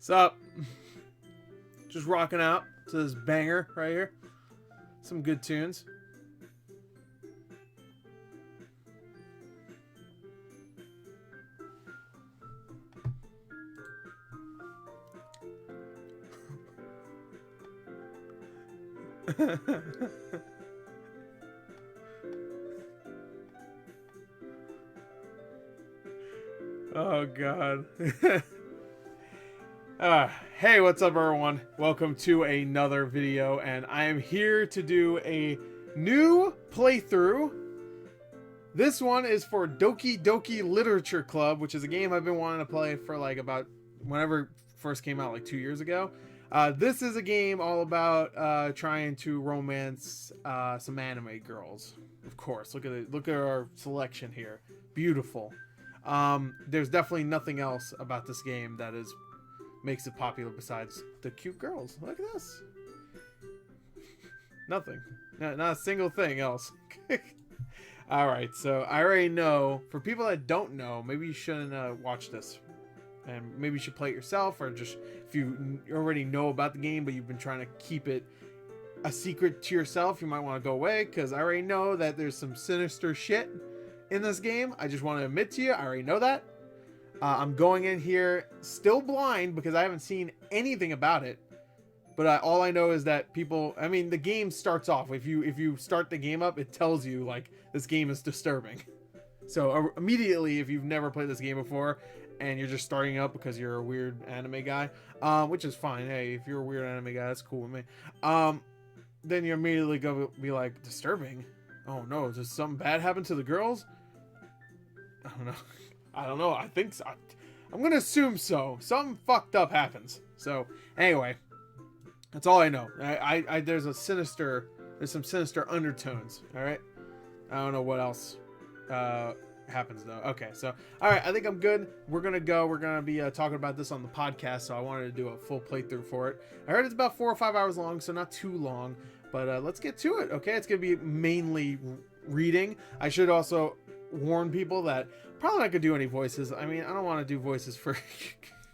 What's up? Just rocking out to this banger right here. Some good tunes. Oh god. Hey, what's up everyone? Welcome to another video, and I am here to do a new playthrough. This one is for Doki Doki Literature Club, which is a game I've been wanting to play for like about whenever it first came out, like 2 years ago. This is a game all about trying to romance some anime girls. Of course, look at it. Look at our selection here. Beautiful. There's definitely nothing else about this game that makes it popular besides the cute girls. Look at this. Nothing. Not a single thing else. Alright, so I already know. For people that don't know, maybe you shouldn't watch this. And maybe you should play it yourself, or just if you already know about the game but you've been trying to keep it a secret to yourself, you might want to go away, because I already know that there's some sinister shit in this game. I just want to admit to you, I already know that. I'm going in here still blind because I haven't seen anything about it. But all I know is that people, I mean, the game starts off, if you start the game up, it tells you like this game is disturbing. So immediately, if you've never played this game before and you're just starting up because you're a weird anime guy, which is fine. Hey, if you're a weird anime guy, that's cool with me. Then you immediately go be like, disturbing? Oh no, does something bad happen to the girls? I don't know. I don't know. I think so. I'm gonna assume so. Something fucked up happens. So anyway, that's all I know. There's some sinister undertones. All right. I don't know what else happens though. Okay, so all right. I think I'm good. We're gonna be talking about this on the podcast. So I wanted to do a full playthrough for it. I heard it's about 4 or 5 hours long, so not too long. But let's get to it. Okay, it's gonna be mainly reading. I should also warn people that probably not gonna do any voices. I mean, I don't want to do voices for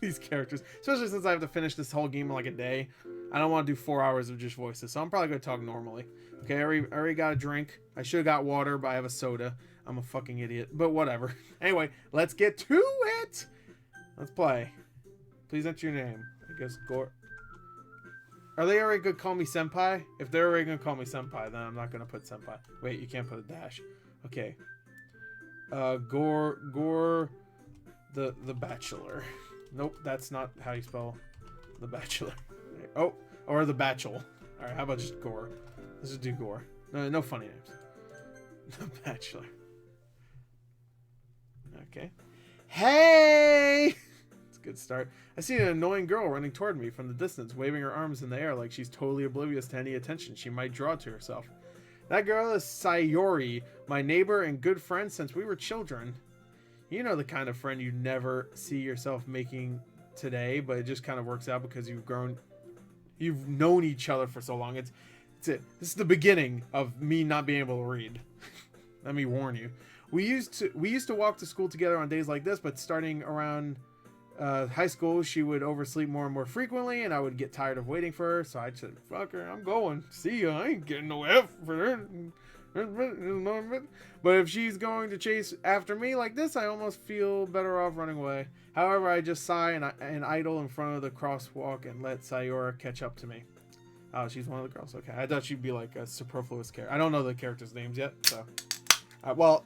these characters, especially since I have to finish this whole game in like a day. I don't want to do 4 hours of just voices, so I'm probably gonna talk normally. Okay, I already got a drink. I should have got water, but I have a soda. I'm a fucking idiot, but whatever. Anyway, let's get to it. Let's play. Please enter your name. I guess Gore. Are they already gonna call me senpai? If they're already gonna call me senpai, then I'm not gonna put senpai. Wait, you can't put a dash. Okay. Gore, the Bachelor. Nope, that's not how you spell the Bachelor. Oh, or the Bachelor. All right, how about just Gore? Let's just do Gore. No funny names. The Bachelor. Okay. Hey! It's a good start. I see an annoying girl running toward me from the distance, waving her arms in the air like she's totally oblivious to any attention she might draw to herself. That girl is Sayori, my neighbor and good friend since we were children. You know, the kind of friend you never see yourself making today, but it just kind of works out because you've known each other for so long. This is the beginning of me not being able to read. Let me warn you. We used to walk to school together on days like this, but starting around high school, she would oversleep more and more frequently, and I would get tired of waiting for her, so I said, fuck her, I'm going. See ya, I ain't getting no F for her. But if she's going to chase after me like this, I almost feel better off running away. However, I just sigh and idle in front of the crosswalk and let Sayori catch up to me. Oh, she's one of the girls. Okay, I thought she'd be like a superfluous character. I don't know the characters' names yet, so. Well,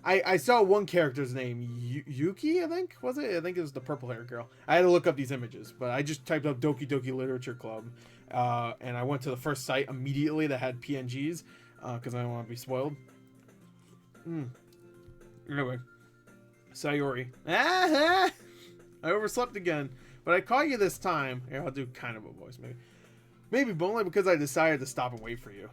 I saw one character's name, Yuki, I think, was it? I think it was the purple-haired girl. I had to look up these images, but I just typed up Doki Doki Literature Club, and I went to the first site immediately that had PNGs, because I don't want to be spoiled. Anyway, Sayori. I overslept again, but I caught you this time. Here, I'll do kind of a voice, maybe. Maybe, but only because I decided to stop and wait for you.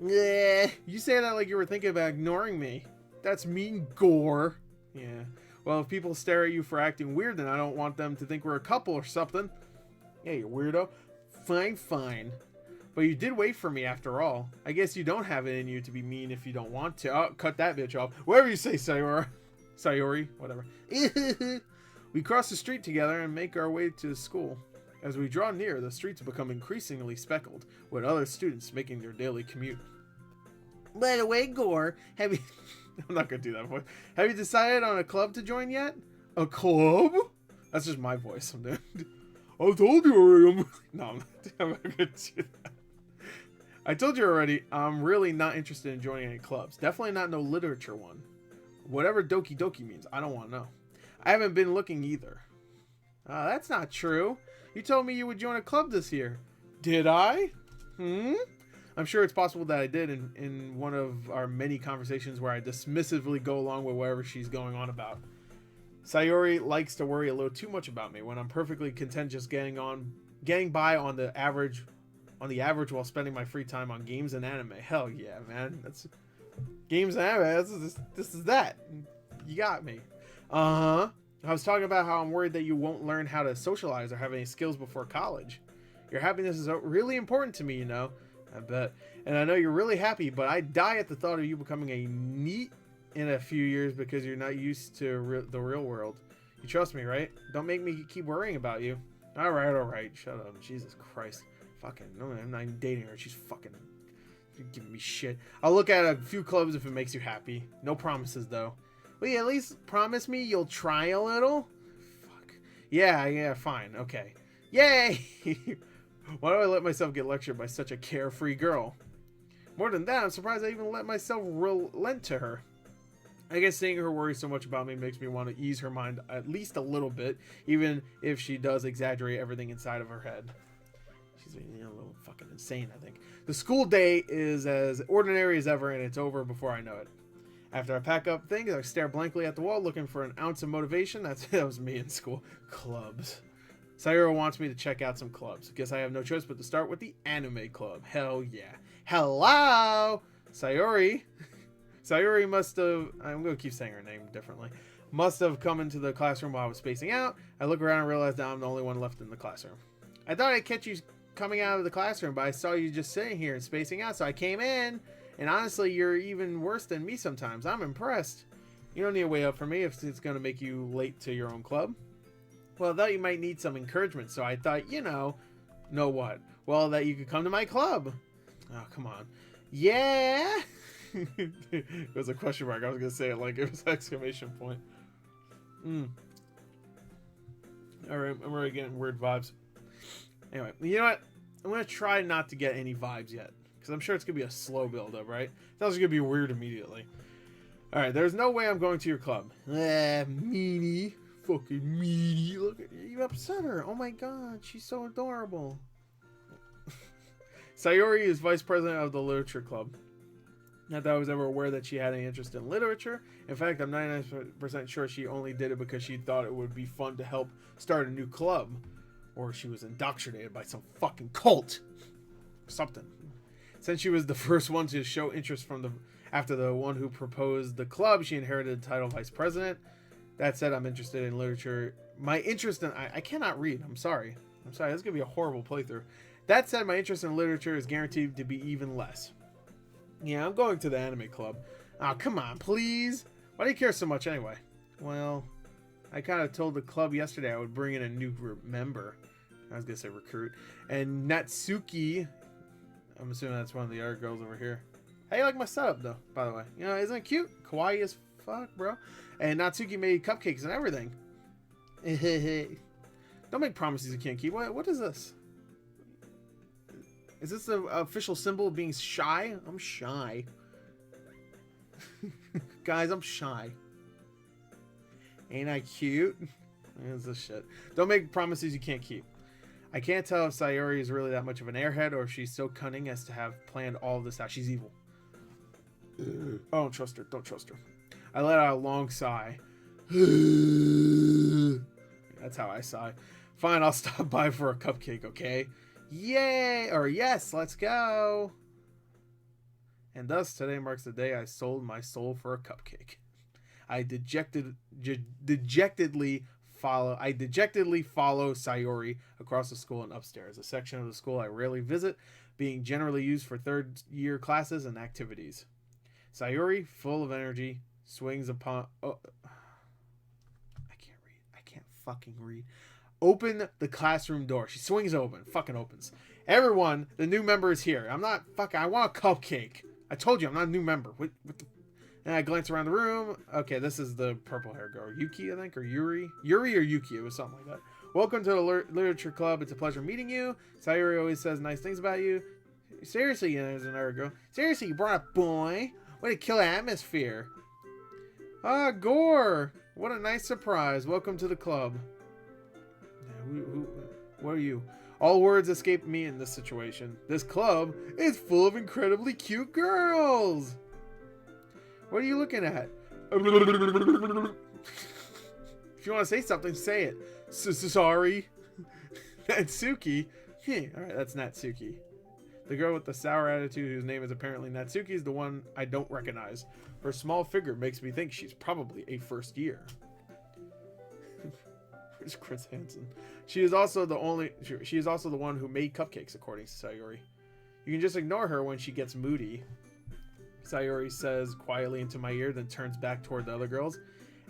Yeah, you say that like you were thinking about ignoring me. That's mean, Gore. Yeah. Well, if people stare at you for acting weird, then I don't want them to think we're a couple or something. Yeah, you weirdo. Fine. But you did wait for me after all. I guess you don't have it in you to be mean if you don't want to. Oh, cut that bitch off. Whatever you say, Sayori. Whatever. We cross the street together and make our way to school. As we draw near, the streets become increasingly speckled, with other students making their daily commute. By the way, Gore, have you... I'm not going to do that voice. Have you decided on a club to join yet? A club? That's just my voice. I'm doing... I told you already. No, I'm not going to do that. I told you already, I'm really not interested in joining any clubs. Definitely not no literature one. Whatever Doki Doki means, I don't want to know. I haven't been looking either. That's not true. You told me you would join a club this year. Did I? I'm sure it's possible that I did in one of our many conversations where I dismissively go along with whatever she's going on about. Sayori likes to worry a little too much about me when I'm perfectly content just getting by on the average while spending my free time on games and anime. Hell yeah, man. That's games and anime. This is that. You got me. I was talking about how I'm worried that you won't learn how to socialize or have any skills before college. Your happiness is really important to me, you know. I bet. And I know you're really happy, but I die at the thought of you becoming a NEET in a few years because you're not used to the real world. You trust me, right? Don't make me keep worrying about you. All right. Shut up. Jesus Christ. Fucking, no, I'm not even dating her. She's fucking giving me shit. I'll look at a few clubs if it makes you happy. No promises, though. Will you at least promise me you'll try a little? Fuck. Yeah, fine. Okay. Yay! Why do I let myself get lectured by such a carefree girl? More than that, I'm surprised I even let myself relent to her. I guess seeing her worry so much about me makes me want to ease her mind at least a little bit, even if she does exaggerate everything inside of her head. She's a little fucking insane, I think. The school day is as ordinary as ever, and it's over before I know it. After I pack up things, I stare blankly at the wall, looking for an ounce of motivation. That was me in school. Clubs. Sayori wants me to check out some clubs. Guess I have no choice but to start with the anime club. Hell yeah. Hello! Sayori. Sayori must have... I'm going to keep saying her name differently. Must have come into the classroom while I was spacing out. I look around and realize that I'm the only one left in the classroom. I thought I'd catch you coming out of the classroom, but I saw you just sitting here and spacing out, so I came in. And honestly, you're even worse than me sometimes. I'm impressed. You don't need to wait up for me if it's going to make you late to your own club. Well, I thought you might need some encouragement, so I thought, know what? Well, that you could come to my club. Oh, come on. Yeah? It was a question mark. I was going to say it like it was an exclamation point. Alright, I'm already getting weird vibes. Anyway, you know what? I'm going to try not to get any vibes yet. Because I'm sure it's going to be a slow build-up, right? It's also going to be weird immediately. Alright, there's no way I'm going to your club. Meanie. Fucking meanie. Look at you, upset her. Oh my god, she's so adorable. Sayori is vice president of the literature club. Not that I was ever aware that she had any interest in literature. In fact, I'm 99% sure she only did it because she thought it would be fun to help start a new club. Or she was indoctrinated by some fucking cult. Something. Since she was the first one to show interest after the one who proposed the club, she inherited the title vice president. That said, I'm interested in literature. My interest in... I cannot read. I'm sorry. This is going to be a horrible playthrough. That said, my interest in literature is guaranteed to be even less. Yeah, I'm going to the anime club. Oh, come on, please. Why do you care so much anyway? Well, I kind of told the club yesterday I would bring in a new member. I was going to say recruit. And Natsuki... I'm assuming that's one of the other girls over here. How you like my setup, though, by the way? Isn't it cute? Kawaii as fuck, bro. And Natsuki made cupcakes and everything. Don't make promises you can't keep. What is this? Is this the official symbol of being shy? I'm shy. Guys, I'm shy. Ain't I cute? What's this shit? Don't make promises you can't keep. I can't tell if Sayori is really that much of an airhead or if she's so cunning as to have planned all of this out. She's evil. I don't trust her. Don't trust her. I let out a long sigh. That's how I sigh. Fine, I'll stop by for a cupcake, okay? Yay! Or yes, let's go! And thus, today marks the day I sold my soul for a cupcake. I dejectedly follow Sayori across the school and upstairs, a section of the school I rarely visit, being generally used for third-year classes and activities. Sayori, full of energy, swings upon... Oh, I can't read. I can't fucking read. Open the classroom door. She swings open. Fucking opens. Everyone, the new member is here. I'm not fucking. I want a cupcake. I told you I'm not a new member. What the? And I glance around the room. Okay, this is the purple hair girl. Yuki, I think, or Yuri. Yuri or Yuki. It was something like that. Welcome to the literature club. It's a pleasure meeting you. Sayori always says nice things about you. Seriously, there's another girl. Seriously, you brought a boy? Way to kill atmosphere. Ah, Gore. What a nice surprise. Welcome to the club. What are you? All words escape me in this situation. This club is full of incredibly cute girls. What are you looking at? If you want to say something, say it. Sorry. Natsuki. Alright, that's Natsuki. The girl with the sour attitude whose name is apparently Natsuki is the one I don't recognize. Her small figure makes me think she's probably a first year. Where's Chris Hansen? She is also the one who made cupcakes, according to Sayori. You can just ignore her when she gets moody. Sayori says quietly into my ear, then turns back toward the other girls.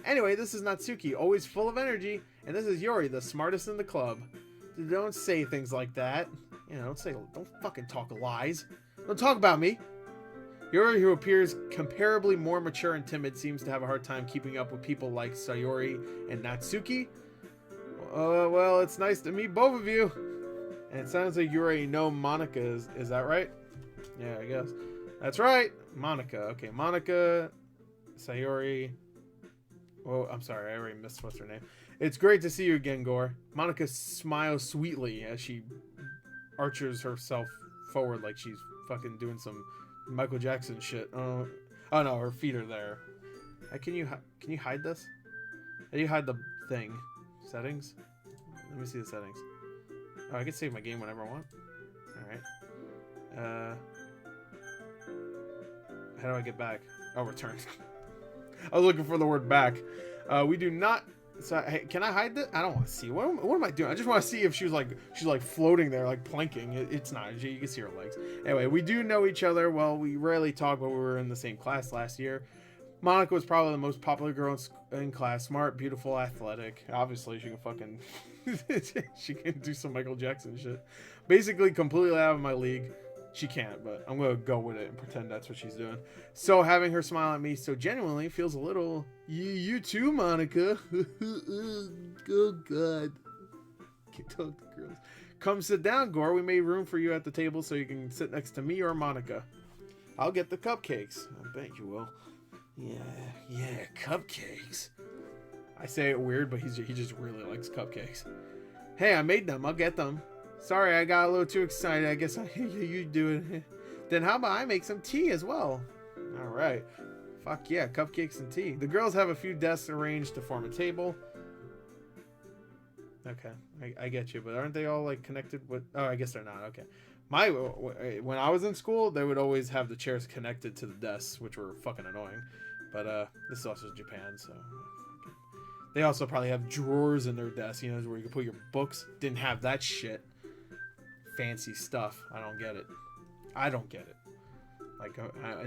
Anyway, this is Natsuki, always full of energy, and this is Yuri, the smartest in the club. Don't say things like that. You know, don't fucking talk lies. Don't talk about me. Yuri, who appears comparably more mature and timid, seems to have a hard time keeping up with people like Sayori and Natsuki. Well, it's nice to meet both of you. And it sounds like you already know Monica, is that right? Yeah, I guess. That's right, Monica. Okay, Monica, Sayori. Oh, I'm sorry, I already missed what's her name. It's great to see you again, Gore. Monica smiles sweetly as she arches herself forward like she's fucking doing some Michael Jackson shit. Oh no, her feet are there. Can you hide this? How do you hide the thing? Settings? Let me see the settings. Oh, I can save my game whenever I want. Alright. How do I get back? Oh, return. I was looking for the word back. We do not... So, hey, can I hide this? I don't want to see. What am I doing? I just want to see if she's like floating there, like planking. It's not. You can see her legs. Anyway, we do know each other. Well, we rarely talk, but we were in the same class last year. Monica was probably the most popular girl in class. Smart, beautiful, athletic. Obviously, she can fucking... she can do some Michael Jackson shit. Basically, completely out of my league. She can't, but I'm going to go with it and pretend that's what she's doing. So having her smile at me so genuinely feels a little... You too, Monica. Oh, God. Can't talk to girls. Come sit down, Gore. We made room for you at the table so you can sit next to me or Monica. I'll get the cupcakes. I bet you will. Yeah, cupcakes. I say it weird, but he just really likes cupcakes. Hey, I made them. I'll get them. Sorry, I got a little too excited. I guess you do it. Then how about I make some tea as well? All right. Fuck yeah, cupcakes and tea. The girls have a few desks arranged to form a table. Okay, I get you, but aren't they all like connected with... Oh, I guess they're not. Okay. When I was in school, they would always have the chairs connected to the desks, which were fucking annoying. But this is also Japan, so... They also probably have drawers in their desks, you know, where you can put your books. Didn't have that shit. Fancy stuff. I don't get it. Like,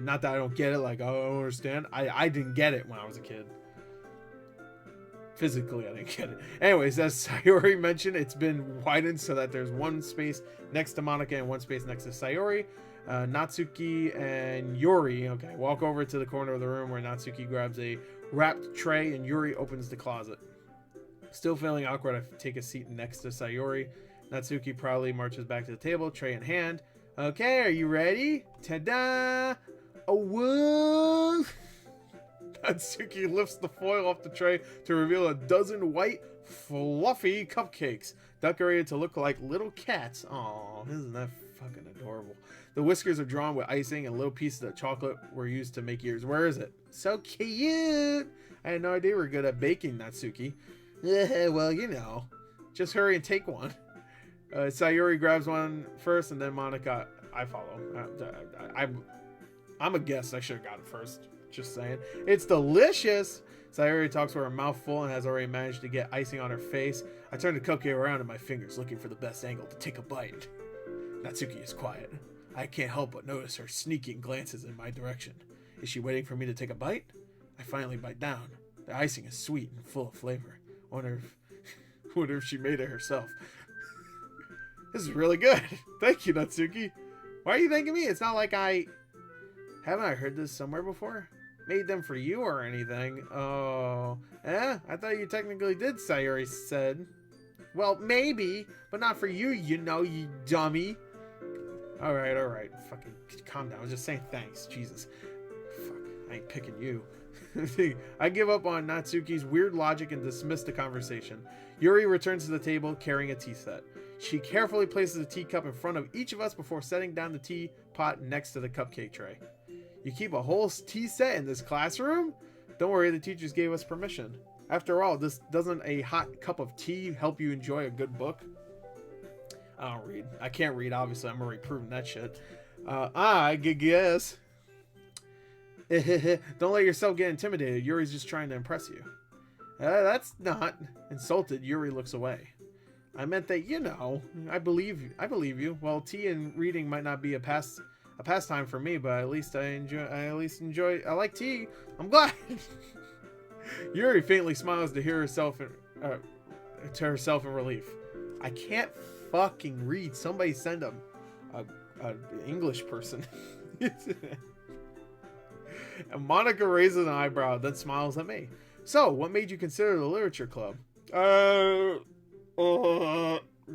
not that I don't get it, like, I don't understand. I didn't get it when I was a kid. Physically, I didn't get it. Anyways, as Sayori mentioned, it's been widened so that there's one space next to Monica and one space next to Sayori. Natsuki and Yuri, okay, walk over to the corner of the room where Natsuki grabs a wrapped tray and Yuri opens the closet. Still feeling awkward, I take a seat next to Sayori. Natsuki proudly marches back to the table, tray in hand. Okay, are you ready? Ta-da! Oh, whoa! Natsuki lifts the foil off the tray to reveal a dozen white, fluffy cupcakes, decorated to look like little cats. Aw, isn't that fucking adorable? The whiskers are drawn with icing, and little pieces of chocolate were used to make ears. Where is it? So cute! I had no idea we were good at baking, Natsuki. Well, you know. Just hurry and take one. Sayori grabs one first, and then Monica, I follow. I'm a guest. I should have got it first. Just saying. It's delicious! Sayori talks with her mouth full and has already managed to get icing on her face. I turn the cupcake around in my fingers, looking for the best angle to take a bite. Natsuki is quiet. I can't help but notice her sneaking glances in my direction. Is she waiting for me to take a bite? I finally bite down. The icing is sweet and full of flavor. Wonder if she made it herself. This is really good. Thank you, Natsuki. Why are you thanking me? It's not like haven't I heard this somewhere before? Made them for you or anything? Oh. I thought you technically did, Sayori said. Well, maybe, but not for you, you dummy. Alright. Fucking calm down. I was just saying thanks. Jesus. Fuck. I ain't picking you. I give up on Natsuki's weird logic and dismiss the conversation. Yuri returns to the table carrying a tea set. She carefully places a teacup in front of each of us before setting down the teapot next to the cupcake tray. You keep a whole tea set in this classroom? Don't worry, the teachers gave us permission. After all, doesn't a hot cup of tea help you enjoy a good book? I don't read. I can't read, obviously. I'm already proving that shit. I guess. Don't let yourself get intimidated. Yuri's just trying to impress you. That's not. Insulted, Yuri looks away. I meant that, I believe you. Well, tea and reading might not be a pastime for me, but at least I like tea. I'm glad. Yuri faintly smiles to hear herself in relief. I can't fucking read. Somebody send a English person. And Monica raises an eyebrow, then smiles at me. So, what made you consider the literature club?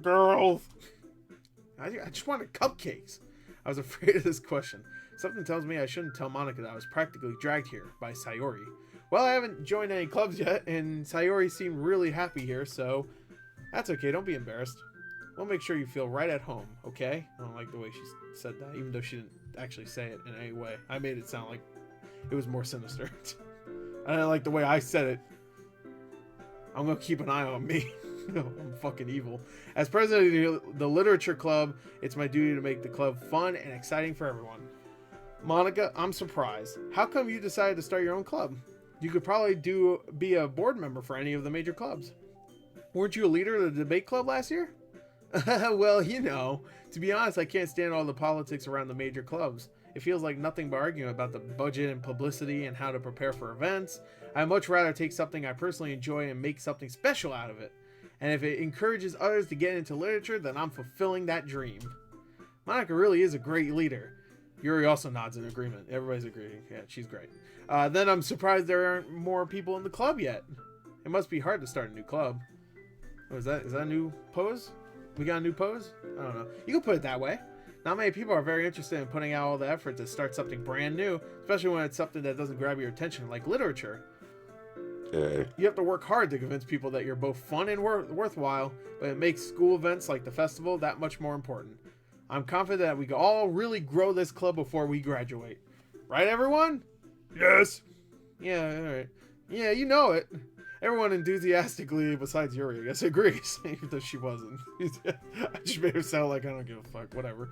Girls. I just wanted cupcakes. I was afraid of this question. Something tells me I shouldn't tell Monica that I was practically dragged here by Sayori. Well, I haven't joined any clubs yet, and Sayori seemed really happy here, so that's okay. Don't be embarrassed. We'll make sure you feel right at home, okay? I don't like the way she said that, even though she didn't actually say it in any way. I made it sound like it was more sinister. I didn't like the way I said it. I'm gonna keep an eye on me. I'm fucking evil. As president of the literature club, it's my duty to make the club fun and exciting for everyone. Monica, I'm surprised. How come you decided to start your own club? You could probably be a board member for any of the major clubs. Weren't you a leader of the debate club last year? Well, to be honest, I can't stand all the politics around the major clubs. It feels like nothing but arguing about the budget and publicity and how to prepare for events. I'd much rather take something I personally enjoy and make something special out of it. And if it encourages others to get into literature, then I'm fulfilling that dream. Monica really is a great leader. Yuri also nods in agreement. Everybody's agreeing. Yeah, she's great. Then I'm surprised there aren't more people in the club yet. It must be hard to start a new club. Oh, is that a new pose? We got a new pose? I don't know. You can put it that way. Not many people are very interested in putting out all the effort to start something brand new, especially when it's something that doesn't grab your attention, like literature. You have to work hard to convince people that you're both fun and worthwhile, but it makes school events like the festival that much more important. I'm confident that we can all really grow this club before we graduate. Right, everyone? Yes. Yeah, alright. Yeah, you know it. Everyone enthusiastically, besides Yuri, I guess, agrees. Even though she wasn't. I just made her sound like I don't give a fuck. Whatever.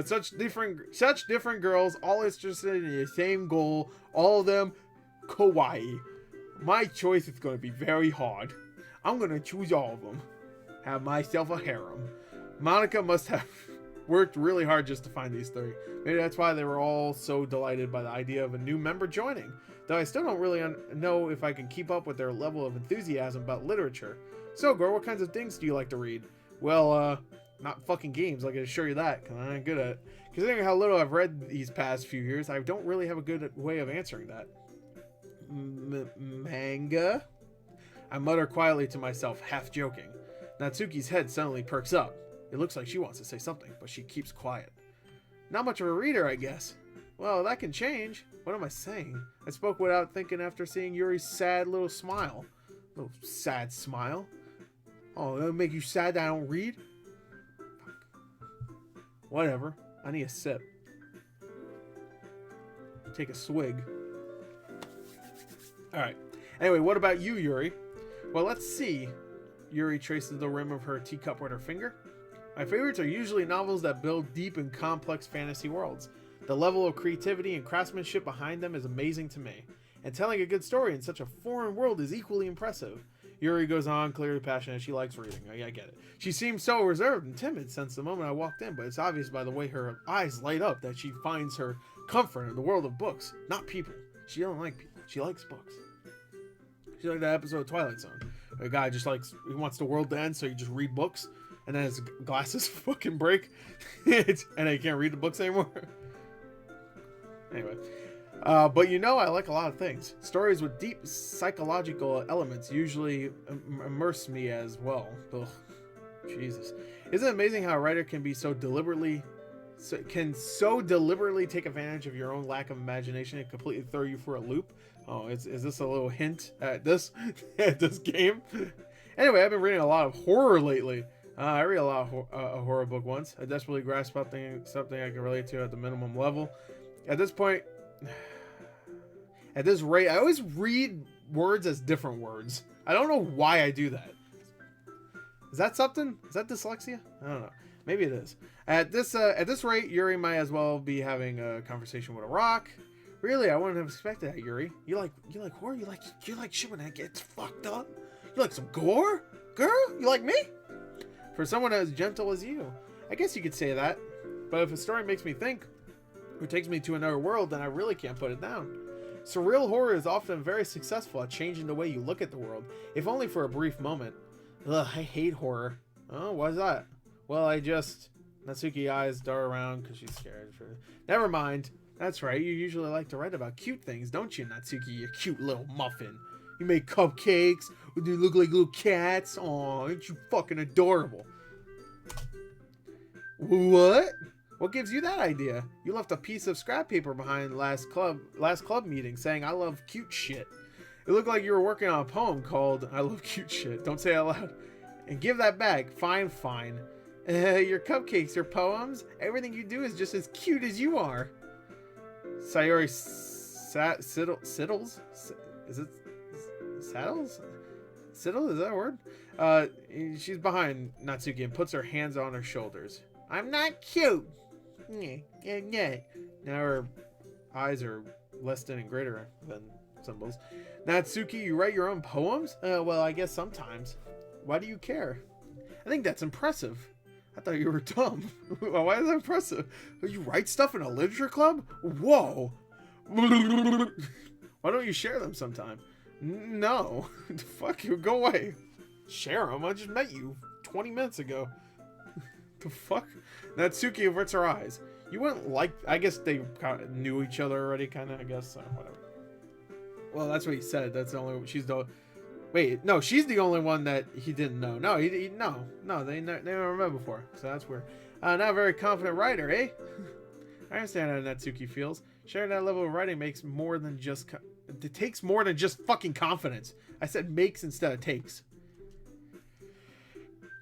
Such different girls, all interested in the same goal. All of them kawaii. My choice is going to be very hard. I'm going to choose all of them. Have myself a harem. Monica must have worked really hard just to find these three. Maybe that's why they were all so delighted by the idea of a new member joining. Though I still don't really know if I can keep up with their level of enthusiasm about literature. So, girl, what kinds of things do you like to read? Well, not fucking games, I can assure you that, because I ain't good at it. Considering how little I've read these past few years, I don't really have a good way of answering that. Manga? I mutter quietly to myself, half joking. Natsuki's head suddenly perks up. It looks like she wants to say something, but she keeps quiet. Not much of a reader, I guess. Well, that can change. What am I saying? I spoke without thinking after seeing Yuri's sad little smile. Little sad smile? Oh, that'll make you sad that I don't read? Fuck. Whatever. I need a sip. Take a swig. Alright. Anyway, what about you, Yuri? Well, let's see. Yuri traces the rim of her teacup with her finger. My favorites are usually novels that build deep and complex fantasy worlds. The level of creativity and craftsmanship behind them is amazing to me. And telling a good story in such a foreign world is equally impressive. Yuri goes on, clearly passionate. She likes reading. I get it. She seems so reserved and timid since the moment I walked in, but it's obvious by the way her eyes light up that she finds her comfort in the world of books, not people. She don't like people. She likes books. She's like that episode of Twilight Zone. A guy just likes, he wants the world to end, so he just read books, and then his glasses fucking break, and he can't read the books anymore. Anyway. But you know, I like a lot of things. Stories with deep psychological elements usually immerse me as well. Ugh, Jesus. Isn't it amazing how a writer can be so deliberately take advantage of your own lack of imagination and completely throw you for a loop? Oh, is this a little hint at this at this game? Anyway, I've been reading a lot of horror lately. I read a lot of a horror book once. I desperately grasped something I can relate to at the minimum level. At this point, at this rate, I always read words as different words. I don't know why I do that. Is that something? Is that dyslexia? I don't know. Maybe it is. At this rate, Yuri might as well be having a conversation with a rock. Really, I wouldn't have expected that, Yuri. You like horror? You like shit when it gets fucked up? You like some gore? Girl? You like me? For someone as gentle as you, I guess you could say that. But if a story makes me think, or takes me to another world, then I really can't put it down. Surreal horror is often very successful at changing the way you look at the world, if only for a brief moment. Ugh, I hate horror. Oh, why's that? Well, Natsuki eyes dart around because she's scared. Never mind. That's right, you usually like to write about cute things, don't you, Natsuki, you cute little muffin? You make cupcakes, they look like little cats. Aw, aren't you fucking adorable? What? What gives you that idea? You left a piece of scrap paper behind last club meeting saying I love cute shit. It looked like you were working on a poem called I love cute shit. Don't say it out loud. And give that back. Fine. Your cupcakes, your poems, everything you do is just as cute as you are. Sayori Siddles? Is it Saddles? Siddle? Is that a word? She's behind Natsuki and puts her hands on her shoulders. I'm not cute. Now her eyes are less than and greater than symbols. Natsuki, you write your own poems? Well, I guess sometimes. Why do you care? I think that's impressive. I thought you were dumb. Why is that impressive? You write stuff in a literature club? Whoa. Why don't you share them sometime? No. Fuck you. Go away. Share them? I just met you 20 minutes ago. The fuck? Natsuki averts her eyes. You wouldn't like... I guess they kind of knew each other already, kind of, I guess. So, whatever. Well, that's what he said. That's the only... She's the... Wait, no, she's the only one that he didn't know. No, no, they never met before. So that's weird. Not a very confident writer, eh? I understand how Natsuki feels. Sharing that level of writing makes more than just... It takes more than just fucking confidence. I said makes instead of takes.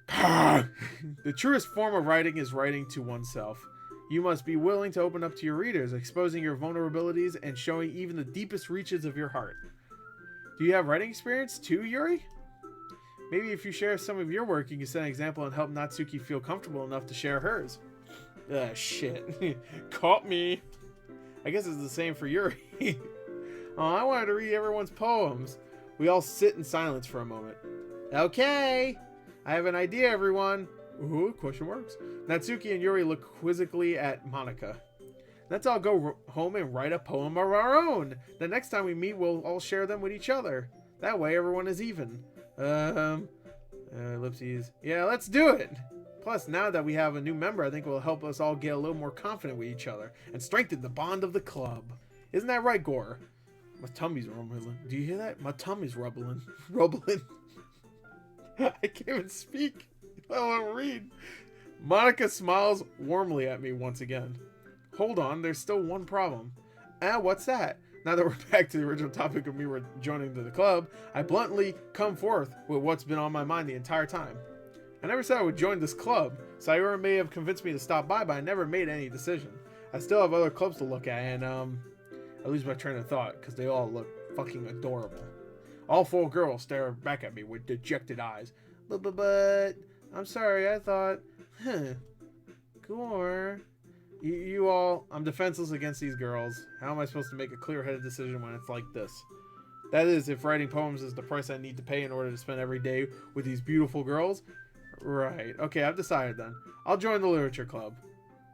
The truest form of writing is writing to oneself. You must be willing to open up to your readers, exposing your vulnerabilities and showing even the deepest reaches of your heart. Do you have writing experience too, Yuri? Maybe if you share some of your work, you can set an example and help Natsuki feel comfortable enough to share hers. Shit. Caught me. I guess it's the same for Yuri. Oh, I wanted to read everyone's poems. We all sit in silence for a moment. Okay. I have an idea, everyone. Ooh, question marks. Natsuki and Yuri look quizzically at Monika. Let's all go home and write a poem of our own. The next time we meet, we'll all share them with each other. That way, everyone is even. Ellipses. Yeah, let's do it. Plus, now that we have a new member, I think it will help us all get a little more confident with each other and strengthen the bond of the club. Isn't that right, Gore? My tummy's rumbling. Do you hear that? My tummy's rumbling. I can't even speak. I don't want to read. Monika smiles warmly at me once again. Hold on, there's still one problem. What's that? Now that we're back to the original topic of me joining the club, I bluntly come forth with what's been on my mind the entire time. I never said I would join this club. Sayori may have convinced me to stop by, but I never made any decision. I still have other clubs to look at, and I lose my train of thought, because they all look fucking adorable. All four girls stare back at me with dejected eyes. But, I'm sorry, I thought, Gore... You all, I'm defenseless against these girls. How am I supposed to make a clear-headed decision when it's like this? That is, if writing poems is the price I need to pay in order to spend every day with these beautiful girls. Right. Okay, I've decided then. I'll join the literature club.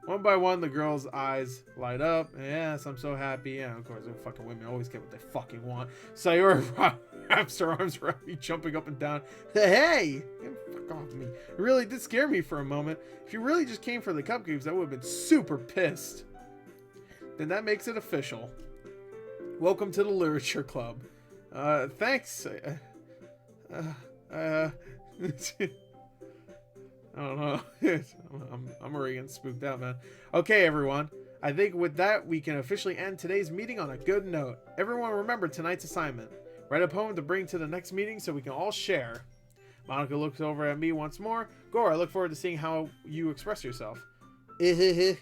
One by one, the girls' eyes light up. Yes, I'm so happy. Yeah, of course, the fucking women always get what they fucking want. Sayori wraps her arms around me, jumping up and down. Hey! Fuck off me. It really did scare me for a moment. If you really just came for the cupcakes, I would have been super pissed. Then that makes it official. Welcome to the Literature Club. Thanks. I don't know. I'm already getting spooked out, man. Okay, everyone. I think with that, we can officially end today's meeting on a good note. Everyone remember tonight's assignment. Write a poem to bring to the next meeting so we can all share. Monica looks over at me once more. Gore, I look forward to seeing how you express yourself. Okay.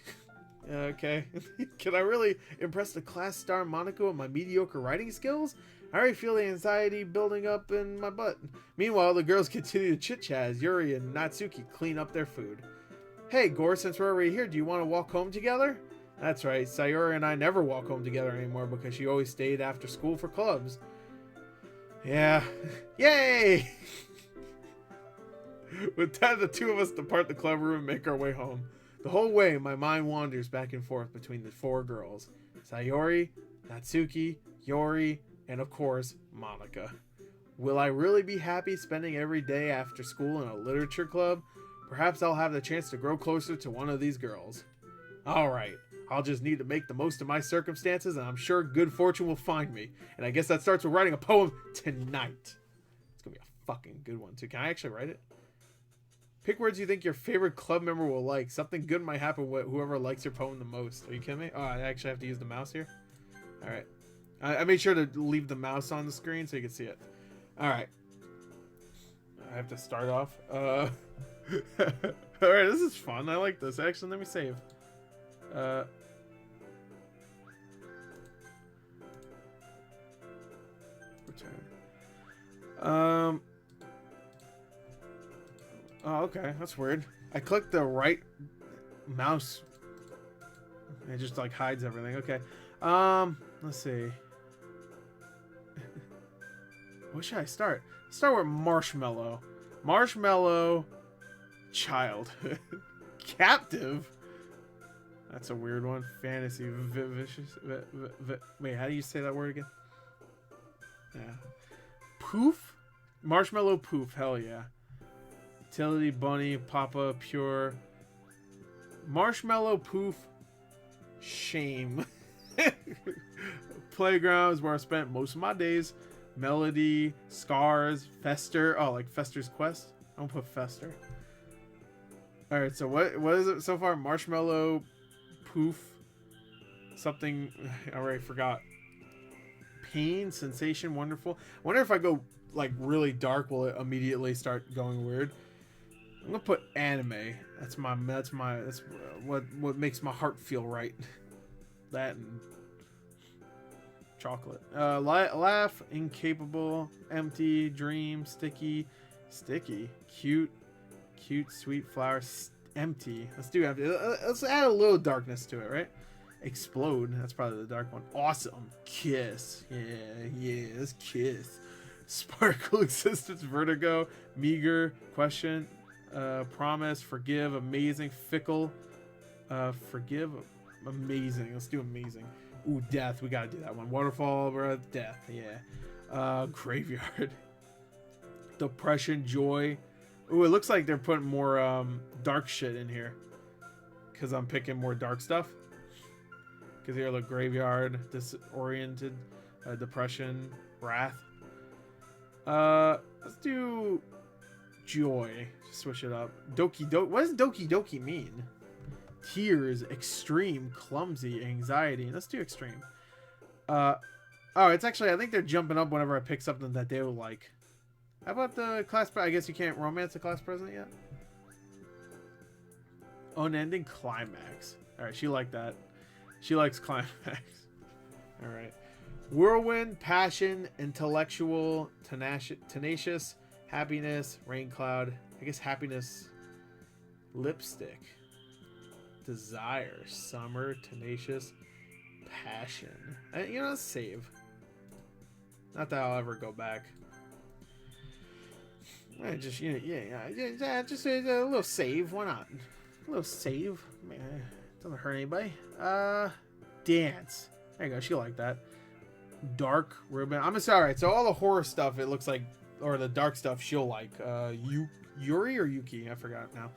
Can I really impress the class star Monica with my mediocre writing skills? I already feel the anxiety building up in my butt. Meanwhile, the girls continue to chit-chat as Yuri and Natsuki clean up their food. Hey, Gore, since we're already here, do you want to walk home together? That's right, Sayori and I never walk home together anymore because she always stayed after school for clubs. Yeah. Yay! With that, the two of us depart the club room and make our way home. The whole way, my mind wanders back and forth between the four girls. Sayori, Natsuki, Yori, and of course, Monica. Will I really be happy spending every day after school in a literature club? Perhaps I'll have the chance to grow closer to one of these girls. Alright, I'll just need to make the most of my circumstances, and I'm sure good fortune will find me. And I guess that starts with writing a poem tonight. It's gonna be a fucking good one, too. Can I actually write it? Pick words you think your favorite club member will like. Something good might happen with whoever likes your poem the most. Are you kidding me? Oh, I actually have to use the mouse here? Alright. I made sure to leave the mouse on the screen so you can see it. Alright. I have to start off. Alright, this is fun. I like this. Actually, let me save. Return. Oh, okay. That's weird. I clicked the right mouse. It just like hides everything. Okay. Let's see. What should I start? Start with Marshmallow. Marshmallow childhood. Captive? That's a weird one. Fantasy. Vicious. Wait, how do you say that word again? Yeah. Poof? Marshmallow poof. Hell yeah. Utility, bunny, papa, pure. Marshmallow poof. Shame. Playgrounds where I spent most of my days. Melody, Scars, Fester. Oh, like Fester's Quest? I'm gonna put Fester. Alright, so what is it so far? Marshmallow, poof, something, I already forgot. Pain, sensation, wonderful. I wonder if I go like really dark, will it immediately start going weird? I'm gonna put anime. That's what makes my heart feel right. That and chocolate. Laugh, incapable, empty, dream, sticky, cute, sweet flower, empty. Let's do empty. Let's add a little darkness to it, right? Explode. That's probably the dark one. Awesome. Kiss. Yeah. Let's kiss. Sparkle, existence, vertigo, meager, question, promise, forgive, amazing, fickle, forgive, amazing. Let's do amazing. Ooh, death. We gotta do that one. Waterfall, death. Yeah. Graveyard. Depression, joy. Ooh, it looks like they're putting more dark shit in here. Because I'm picking more dark stuff. Because here, look, graveyard, disoriented, depression, wrath. Let's do joy. Switch it up. Doki Doki. What does Doki Doki mean? Tears, extreme, clumsy, anxiety. Let's do extreme. Oh, it's actually, I think they're jumping up whenever I pick something that they will like. How about the class? I guess you can't romance a class president yet. Unending climax. All right, she liked that. She likes climax. All right. Whirlwind, passion, intellectual, tenacious, happiness, rain cloud. I guess happiness, lipstick, desire, summer, tenacious, passion. You know, save. Not that I'll ever go back. Just just a little save. Why not? A little save. Man, doesn't hurt anybody. Dance. There you go. She liked that. dark ribbon. I'm sorry. Right, so all the horror stuff, it looks like, or the dark stuff, she'll like. Yuri or Yuki? I forgot now.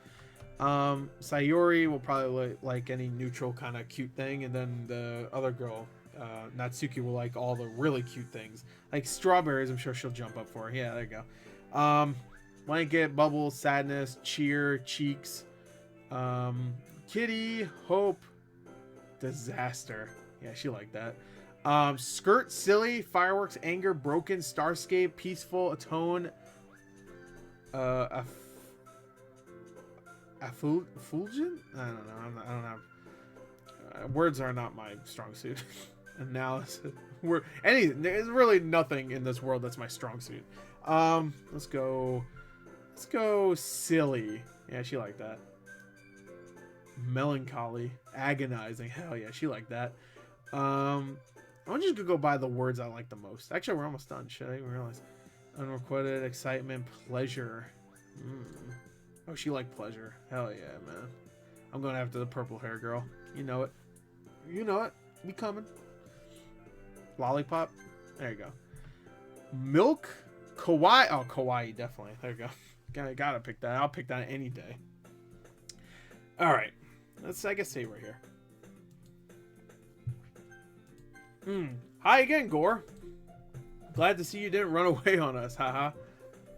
Sayori will probably like any neutral kind of cute thing, and then the other girl, Natsuki, will like all the really cute things, like strawberries. I'm sure she'll jump up for. Yeah, there you go. Blanket, bubbles, sadness, cheer, cheeks, kitty, hope, disaster. Yeah, she liked that. Skirt, silly, fireworks, anger, broken, starscape, peaceful, atone, effulgent? I don't know. I don't have words are not my strong suit. Analysis. There's really nothing in this world that's my strong suit. Let's go silly. Yeah, she liked that. Melancholy, agonizing. Hell yeah, she liked that. I'm just gonna go by the words I like the most. Actually, we're almost done. Should I even realize? Unrequited, excitement, pleasure. Oh, she liked pleasure. Hell yeah, man. I'm going after the purple hair girl. You know it. You know it. We coming. Lollipop. There you go. Milk. Kawaii. Oh, kawaii, definitely. There you go. Gotta pick that. I'll pick that any day. Alright. Let's, I guess, save right here. Hi again, Gore. Glad to see you didn't run away on us. Haha.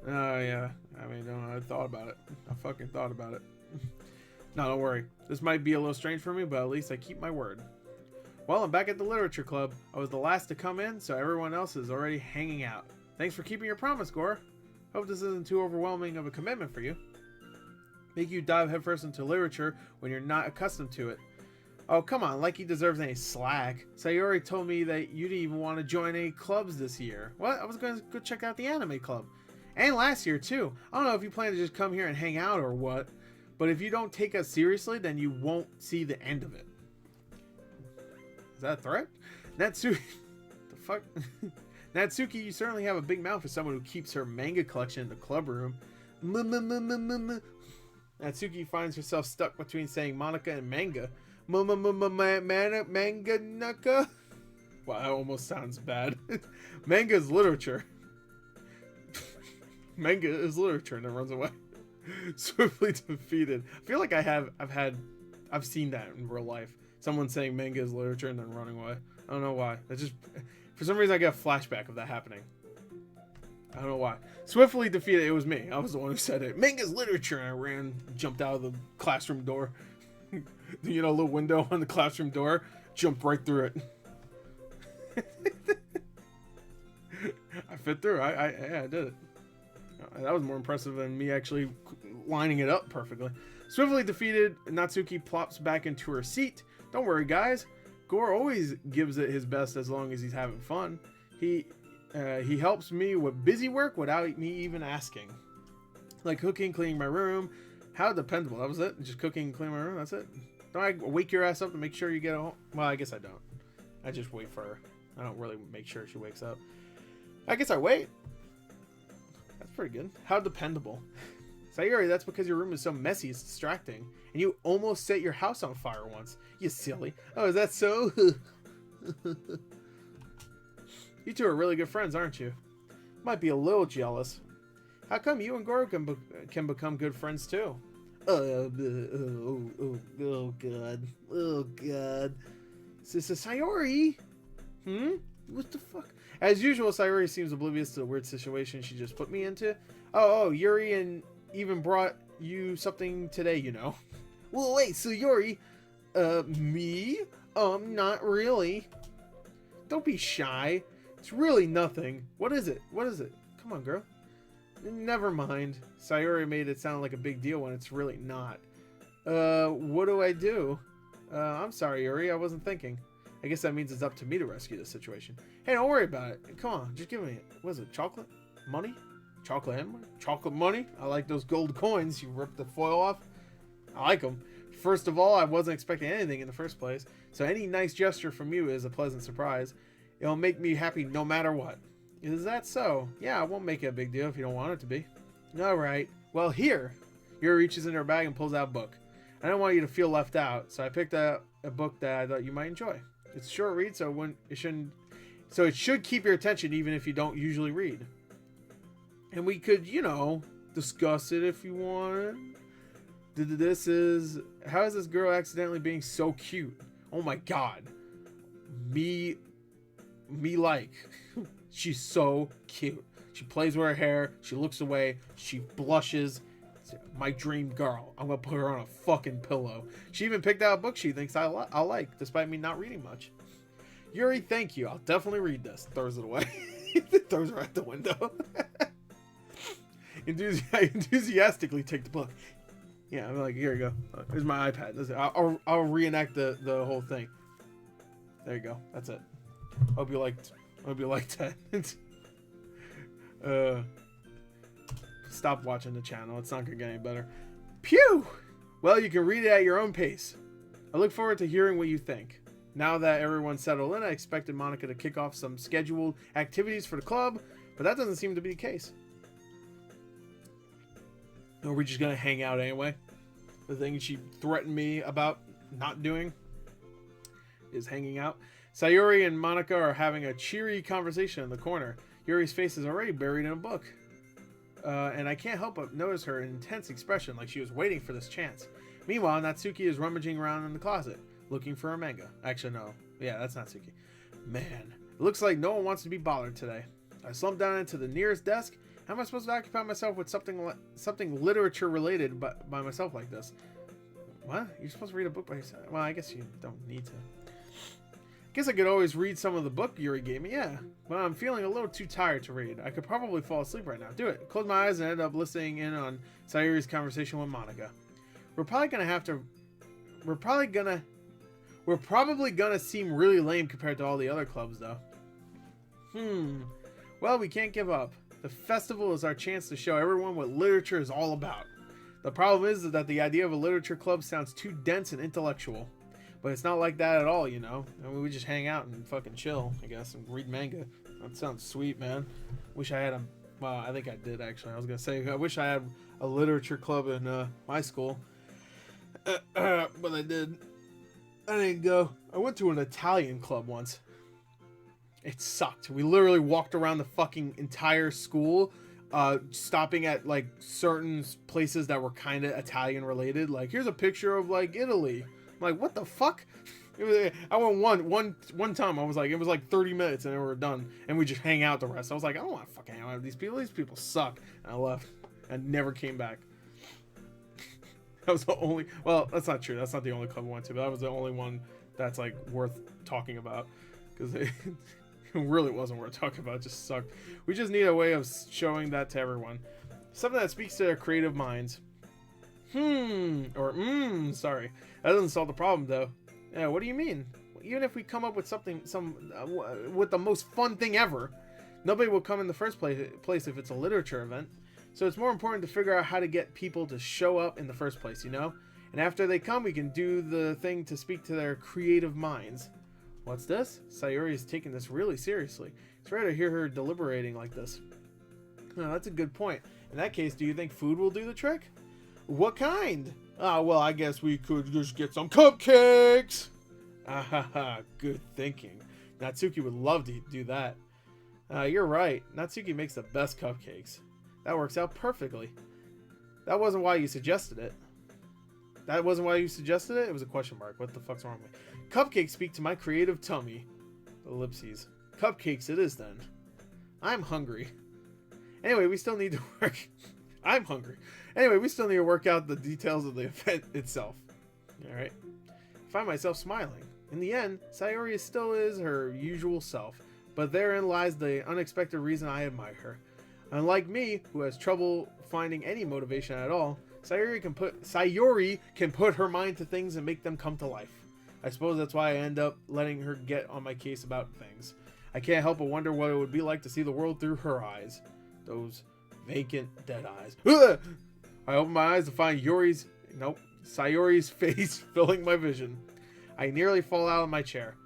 Oh, yeah. I mean, I thought about it. I fucking thought about it. No, don't worry. This might be a little strange for me, but at least I keep my word. Well, I'm back at the literature club. I was the last to come in, so everyone else is already hanging out. Thanks for keeping your promise, Gore. Hope this isn't too overwhelming of a commitment for you. Make you dive headfirst into literature when you're not accustomed to it. Oh, come on, like he deserves any slack. Sayori told me that you didn't even want to join any clubs this year. What? I was going to go check out the anime club. And last year, too. I don't know if you plan to just come here and hang out or what, but if you don't take us seriously, then you won't see the end of it. Is that a threat? Natsuki... the fuck? Natsuki, you certainly have a big mouth for someone who keeps her manga collection in the club room. Natsuki finds herself stuck between saying Monica and manga. Manga naka? Wow, that almost sounds bad. Manga is literature. Manga is literature, and then runs away. Swiftly defeated. I feel like I've seen that in real life. Someone saying manga is literature and then running away. I don't know why. That's just, for some reason I get a flashback of that happening. I don't know why. Swiftly defeated. It was me. I was the one who said it. Manga's literature. And I ran, jumped out of the classroom door. You know, little window on the classroom door. Jumped right through it. I fit through. Yeah, I did it. That was more impressive than me actually lining it up perfectly. Swiftly defeated, Natsuki plops back into her seat. Don't worry, guys. Gore always gives it his best as long as he's having fun. He helps me with busy work without me even asking. Like cooking, cleaning my room. How dependable. That was it? Just cooking and cleaning my room? That's it? Don't I wake your ass up to make sure you get home? Well, I guess I don't. I just wait for her. I don't really make sure she wakes up. I guess I wait. That's pretty good. How dependable. Sayori, that's because your room is so messy, it's distracting. And you almost set your house on fire once. You silly. Oh, is that so? You two are really good friends, aren't you? Might be a little jealous. How come you and Goro can become good friends too? Oh god. Oh god. This is Sayori. What the fuck? As usual, Sayori seems oblivious to the weird situation she just put me into. Oh, Yuri and even brought you something today, you know. Well, wait, so Yuri, me? Not really. Don't be shy. It's really nothing. What is it? What is it? Come on, girl. Never mind. Sayori made it sound like a big deal when it's really not. What do I do? I'm sorry, Yuri. I wasn't thinking. I guess that means it's up to me to rescue this situation. Hey, don't worry about it. Come on, just give me it. What is it? Chocolate? Money? Chocolate and money? Chocolate money? I like those gold coins. You ripped the foil off. I like them. First of all, I wasn't expecting anything in the first place. So any nice gesture from you is a pleasant surprise. It'll make me happy no matter what. Is that so? Yeah, I won't make it a big deal if you don't want it to be. Alright. Well, here. Yuri reaches into her bag and pulls out a book. I don't want you to feel left out, so I picked a book that I thought you might enjoy. It's a short read, so So it should keep your attention even if you don't usually read. And we could, you know, discuss it if you want. This is... How is this girl accidentally being so cute? Oh my god. Me like. She's so cute. She plays with her hair. She looks away. She blushes. My dream girl. I'm gonna put her on a fucking pillow. She even picked out a book she thinks I'll like, despite me not reading much. Yuri, thank you. I'll definitely read this. Throws it away. Throws it right out the window. Enthusiastically take the book. Yeah, I'm like, here you go. Here's my iPad. I'll reenact the whole thing. There you go. That's it. Hope you liked that. Stop watching the channel. It's not gonna get any better. Pew! Well, you can read it at your own pace. I look forward to hearing what you think. Now that everyone's settled in, I expected Monica to kick off some scheduled activities for the club, but that doesn't seem to be the case. Are we just gonna hang out anyway? The thing she threatened me about not doing is hanging out. Sayori and Monica are having a cheery conversation in the corner. Yuri's face is already buried in a book. And I can't help but notice her intense expression, like she was waiting for this chance. Meanwhile, Natsuki is rummaging around in the closet, looking for a manga. Actually, no. Yeah, that's Natsuki. Man, it looks like no one wants to be bothered today. I slumped down into the nearest desk. How am I supposed to occupy myself with something literature related by myself like this? What? You're supposed to read a book by yourself? Well, I guess you don't need to. Guess I could always read some of the book Yuri gave me, yeah. But I'm feeling a little too tired to read. I could probably fall asleep right now. Do it. Close my eyes and end up listening in on Sayori's conversation with Monica. We're probably gonna seem really lame compared to all the other clubs, though. Well, we can't give up. The festival is our chance to show everyone what literature is all about. The problem is that the idea of a literature club sounds too dense and intellectual. But it's not like that at all, you know? I mean, we just hang out and fucking chill, I guess, and read manga. That sounds sweet, man. Wish I had a... Well, I think I did, actually. I was gonna say, I wish I had a literature club in my school. But I didn't go. I went to an Italian club once. It sucked. We literally walked around the fucking entire school, stopping at, like, certain places that were kind of Italian related. Like, here's a picture of, like, Italy. I'm like, what the fuck? I went one time. I was like, it was like 30 minutes and then we were done. And we just hang out the rest. I was like, I don't want to fucking hang out with these people. These people suck. And I left and never came back. That was the only... Well, that's not true. That's not the only club I went to. But that was the only one that's, like, worth talking about. Because it really wasn't worth talking about. It just sucked. We just need a way of showing that to everyone. Something that speaks to their creative minds. Sorry. That doesn't solve the problem, though. Yeah, what do you mean? Even if we come up with with the most fun thing ever, nobody will come in the first place if it's a literature event. So it's more important to figure out how to get people to show up in the first place, you know? And after they come, we can do the thing to speak to their creative minds. What's this? Sayori is taking this really seriously. It's rare to hear her deliberating like this. Oh, that's a good point. In that case, do you think food will do the trick? What kind? Well, I guess we could just get some cupcakes. Good thinking. Natsuki would love to do that. You're right. Natsuki makes the best cupcakes. That works out perfectly. That wasn't why you suggested it. That wasn't why you suggested it? It was a question mark. What the fuck's wrong with me? Cupcakes speak to my creative tummy. Ellipses. Cupcakes it is then. I'm hungry. Anyway, we still need to work... I'm hungry. Anyway, we still need to work out the details of the event itself. Alright. I find myself smiling. In the end, Sayori still is her usual self, but therein lies the unexpected reason I admire her. Unlike me, who has trouble finding any motivation at all, Sayori can put her mind to things and make them come to life. I suppose that's why I end up letting her get on my case about things. I can't help but wonder what it would be like to see the world through her eyes. Those vacant, dead eyes. Ugh! I open my eyes to find Sayori's face filling my vision. I nearly fall out of my chair.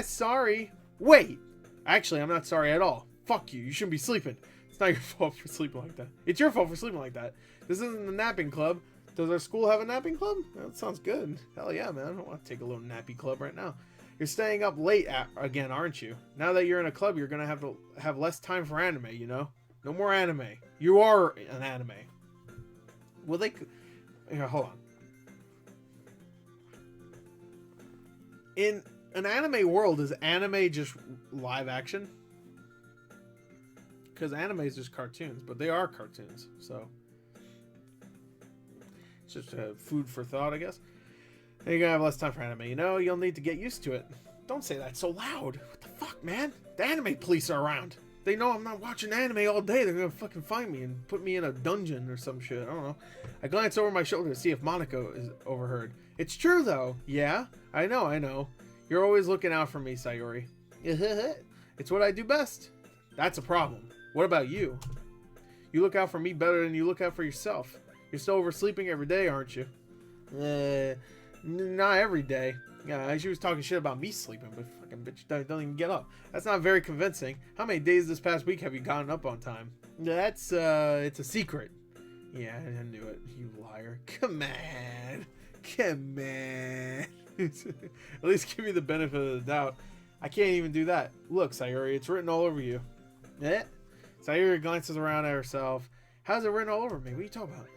Sorry. Wait! Actually, I'm not sorry at all. Fuck you. You shouldn't be sleeping. It's not your fault for sleeping like that. It's your fault for sleeping like that. This isn't the napping club. Does our school have a napping club? That sounds good. Hell yeah, man. I want to take a little nappy club right now. You're staying up late again, aren't you? Now that you're in a club, you're gonna have to have less time for anime, you know? No more anime. You are an anime. Well, here, hold on. In an anime world, is anime just live action? Because anime is just cartoons, but they are cartoons, so it's just food for thought, I guess. And you're gonna have less time for anime. You know, you'll need to get used to it. Don't say that so loud. What the fuck, man? The anime police are around. They know I'm not watching anime all day. They're gonna fucking find me and put me in a dungeon or some shit. I don't know. I glance over my shoulder to see if Monaco is overheard. It's true, though. Yeah? I know. You're always looking out for me, Sayori. It's what I do best. That's a problem. What about you? You look out for me better than you look out for yourself. You're still oversleeping every day, aren't you? Not every day. Yeah, she was talking shit about me sleeping, but fucking bitch don't even get up. That's not very convincing. How many days this past week have you gotten up on time? That's, it's a secret. Yeah, I knew it, you liar. Come on. At least give me the benefit of the doubt. I can't even do that. Look, Sayori, it's written all over you. Eh? Sayori glances around at herself. How's it written all over me? What are you talking about?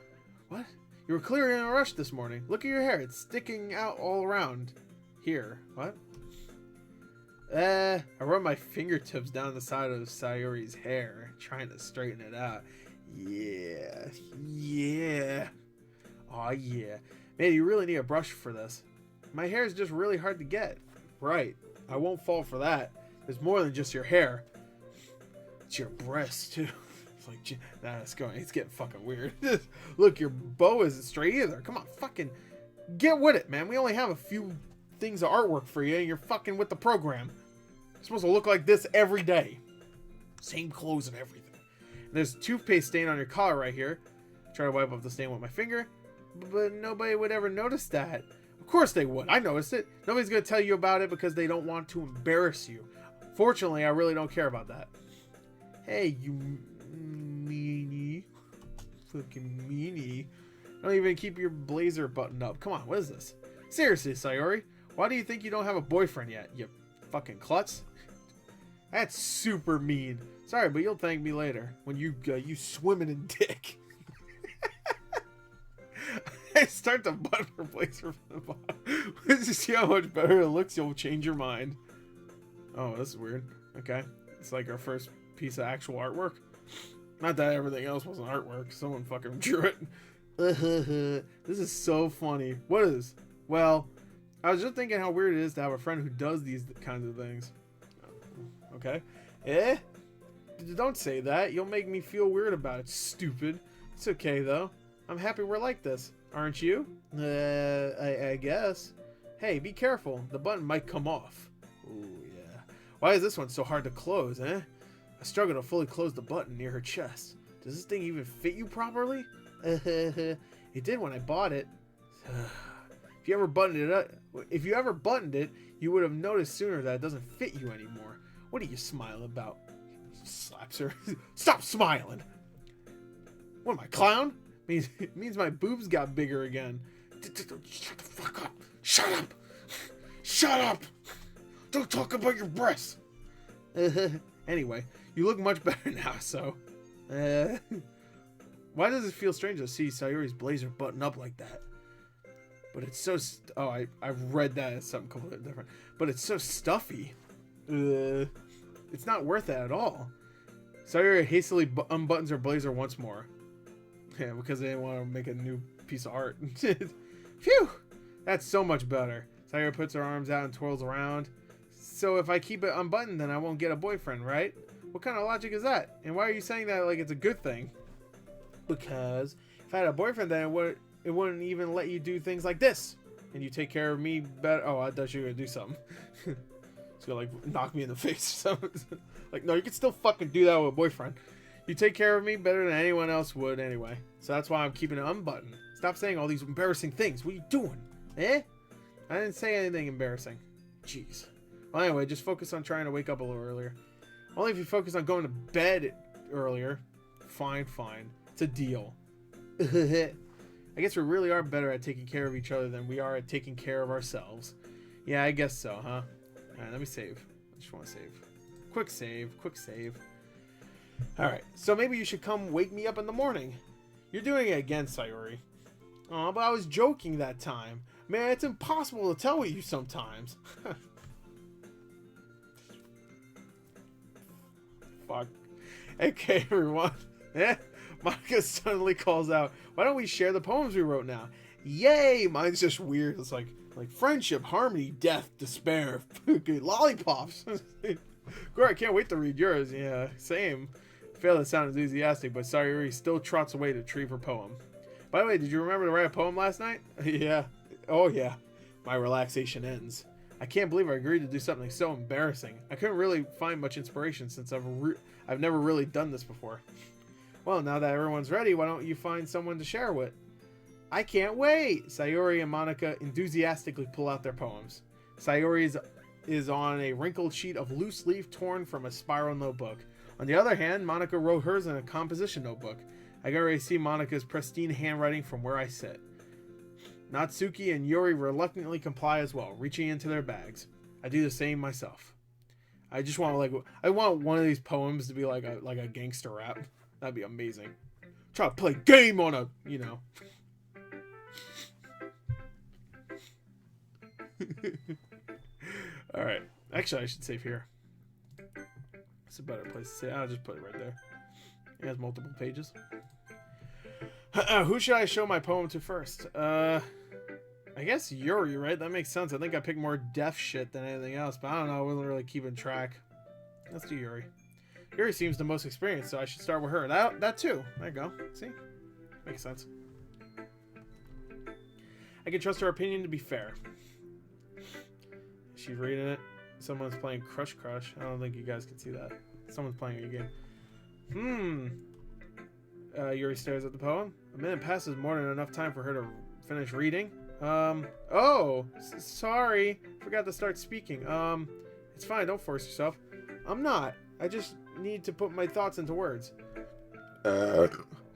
What? You were clearly in a rush this morning. Look at your hair. It's sticking out all around. Here. What? I run my fingertips down the side of Sayori's hair, trying to straighten it out. Yeah. Aw, yeah. Man, you really need a brush for this. My hair is just really hard to get. Right. I won't fall for that. There's more than just your hair. It's your breasts, too. It's like, nah, it's getting fucking weird. Look, your bow isn't straight either. Come on, fucking get with it, man. We only have a few things of artwork for you, and you're fucking with the program. You're supposed to look like this every day. Same clothes and everything. And there's toothpaste stain on your collar right here. Try to wipe off the stain with my finger, but nobody would ever notice that. Of course they would. I noticed it. Nobody's going to tell you about it because they don't want to embarrass you. Fortunately, I really don't care about that. Hey, you meanie. Fucking meanie. Don't even keep your blazer buttoned up. Come on, what is this? Seriously, Sayori, why do you think you don't have a boyfriend yet, you fucking klutz? That's super mean. Sorry, but you'll thank me later when you swimming in dick. I start to button her blazer from the bottom. Once you see how much better it looks, you'll change your mind. Oh, this is weird. Okay, it's like our first piece of actual artwork. Not that everything else wasn't artwork. Someone fucking drew it. This is so funny. What is? Well, I was just thinking how weird it is to have a friend who does these kinds of things. Okay. Eh? Don't say that. You'll make me feel weird about it, stupid. It's okay, though. I'm happy we're like this. Aren't you? I guess. Hey, be careful. The button might come off. Ooh, yeah. Why is this one so hard to close, eh? I struggle to fully close the button near her chest. Does this thing even fit you properly? It did when I bought it. If you ever buttoned it, you would have noticed sooner that it doesn't fit you anymore. What are you smiling about? He slaps her. Stop smiling! What am I, clown? It means my boobs got bigger again. Shut the fuck up! Shut up! Shut up! Don't talk about your breasts! Anyway, you look much better now, so... Why does it feel strange to see Sayori's blazer button up like that? But it's so... I've read that as something completely different. But it's so stuffy. It's not worth it at all. Sayori hastily unbuttons her blazer once more. Yeah, because they didn't want to make a new piece of art. Phew! That's so much better. Sayori puts her arms out and twirls around. So if I keep it unbuttoned, then I won't get a boyfriend, right? What kind of logic is that? And why are you saying that like it's a good thing? Because if I had a boyfriend, then it wouldn't even let you do things like this. And you take care of me better. Oh, I thought you were going to do something. It's going to like knock me in the face or something. Like, no, you can still fucking do that with a boyfriend. You take care of me better than anyone else would anyway. So that's why I'm keeping it unbuttoned. Stop saying all these embarrassing things. What are you doing? Eh? I didn't say anything embarrassing. Jeez. Well, anyway, just focus on trying to wake up a little earlier. Only if you focus on going to bed earlier. Fine. It's a deal. I guess we really are better at taking care of each other than we are at taking care of ourselves. Yeah, I guess so, huh? Alright, let me save. I just want to save. Quick save. Quick save. Alright, so maybe you should come wake me up in the morning. You're doing it again, Sayori. Aw, but I was joking that time. Man, it's impossible to tell with you sometimes. Fuck. Okay, everyone. Monica suddenly calls out, why don't we share the poems we wrote now? Yay! Mine's just weird. It's like friendship, harmony, death, despair, lollipops. Great, I can't wait to read yours. Yeah, same. Fail to sound enthusiastic, but Sayori still trots away to retrieve her poem. By the way, did you remember to write a poem last night? Yeah. Oh yeah. My relaxation ends. I can't believe I agreed to do something so embarrassing. I couldn't really find much inspiration since I've never really done this before. Well, now that everyone's ready, why don't you find someone to share with? I can't wait! Sayori and Monica enthusiastically pull out their poems. Sayori's is on a wrinkled sheet of loose leaf torn from a spiral notebook. On the other hand, Monica wrote hers in a composition notebook. I can already see Monica's pristine handwriting from where I sit. Natsuki and Yuri reluctantly comply as well, reaching into their bags. I do the same myself. I just want I want one of these poems to be like a gangster rap. That'd be amazing. Try to play game on a, you know. Alright. Actually, I should save here. It's a better place to save. I'll just put it right there. It has multiple pages. Who should I show my poem to first? I guess Yuri, right? That makes sense. I think I picked more deaf shit than anything else, but I don't know. I wasn't really keeping track. Let's do Yuri. Yuri seems the most experienced, so I should start with her. That too. There you go. See? Makes sense. I can trust her opinion to be fair. She's reading it. Someone's playing Crush Crush. I don't think you guys can see that. Someone's playing a game. Yuri stares at the poem. A minute passes, more than enough time for her to finish reading. Sorry. Forgot to start speaking. It's fine. Don't force yourself. I'm not. I just need to put my thoughts into words.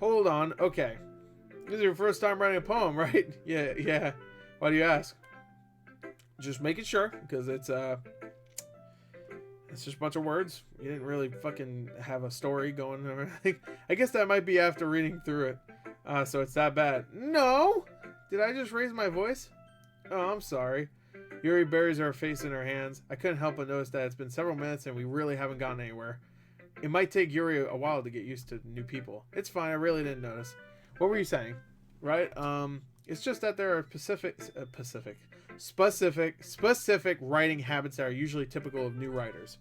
Hold on. Okay. This is your first time writing a poem, right? Yeah. Why do you ask? Just making sure, because it's just a bunch of words. You didn't really fucking have a story going or anything. I guess that might be after reading through it. So it's that bad. No! Did I just raise my voice? Oh, I'm sorry. Yuri buries her face in her hands. I couldn't help but notice that it's been several minutes and we really haven't gotten anywhere. It might take Yuri a while to get used to new people. It's fine, I really didn't notice. What were you saying? Right? It's just that there are specific writing habits that are usually typical of new writers.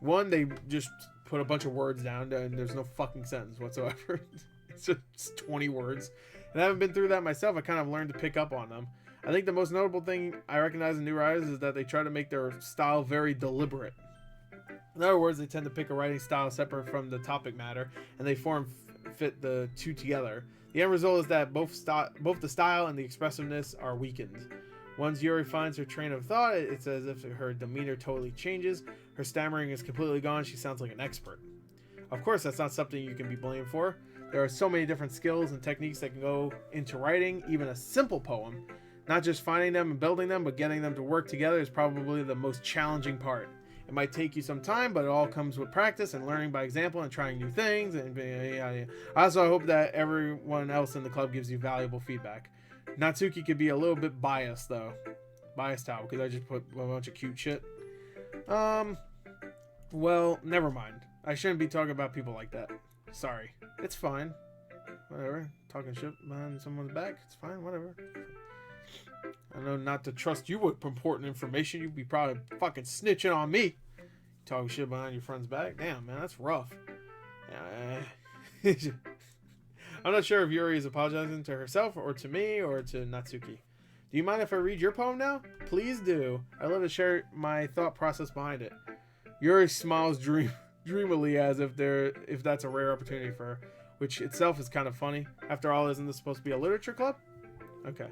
One, they just put a bunch of words down and there's no fucking sentence whatsoever. It's just 20 words. And I haven't been through that myself. I kind of learned to pick up on them. I think the most notable thing I recognize in new writers is that they try to make their style very deliberate. In other words, they tend to pick a writing style separate from the topic matter, and they fit the two together. The end result is that both the style and the expressiveness are weakened. Once Yuri finds her train of thought, it's as if her demeanor totally changes. Her stammering is completely gone. She sounds like an expert. Of course, that's not something you can be blamed for. There are so many different skills and techniques that can go into writing even a simple poem. Not just finding them and building them, but getting them to work together is probably the most challenging part. It might take you some time, but it all comes with practice and learning by example and trying new things. And I also hope that everyone else in the club gives you valuable feedback. Natsuki could be a little bit biased, though. Biased how? Because I just put a bunch of cute shit. Well, never mind. I shouldn't be talking about people like that. Sorry. It's fine. Whatever. Talking shit behind someone's back. It's fine. Whatever. I know not to trust you with important information. You'd be probably fucking snitching on me. Talking shit behind your friend's back. Damn, man, that's rough. I'm not sure if Yuri is apologizing to herself or to me or to Natsuki. Do you mind if I read your poem now? Please do. I'd love to share my thought process behind it. Yuri smiles dreamily as if that's a rare opportunity for her, which itself is kind of funny. After all, isn't this supposed to be a literature club? Okay.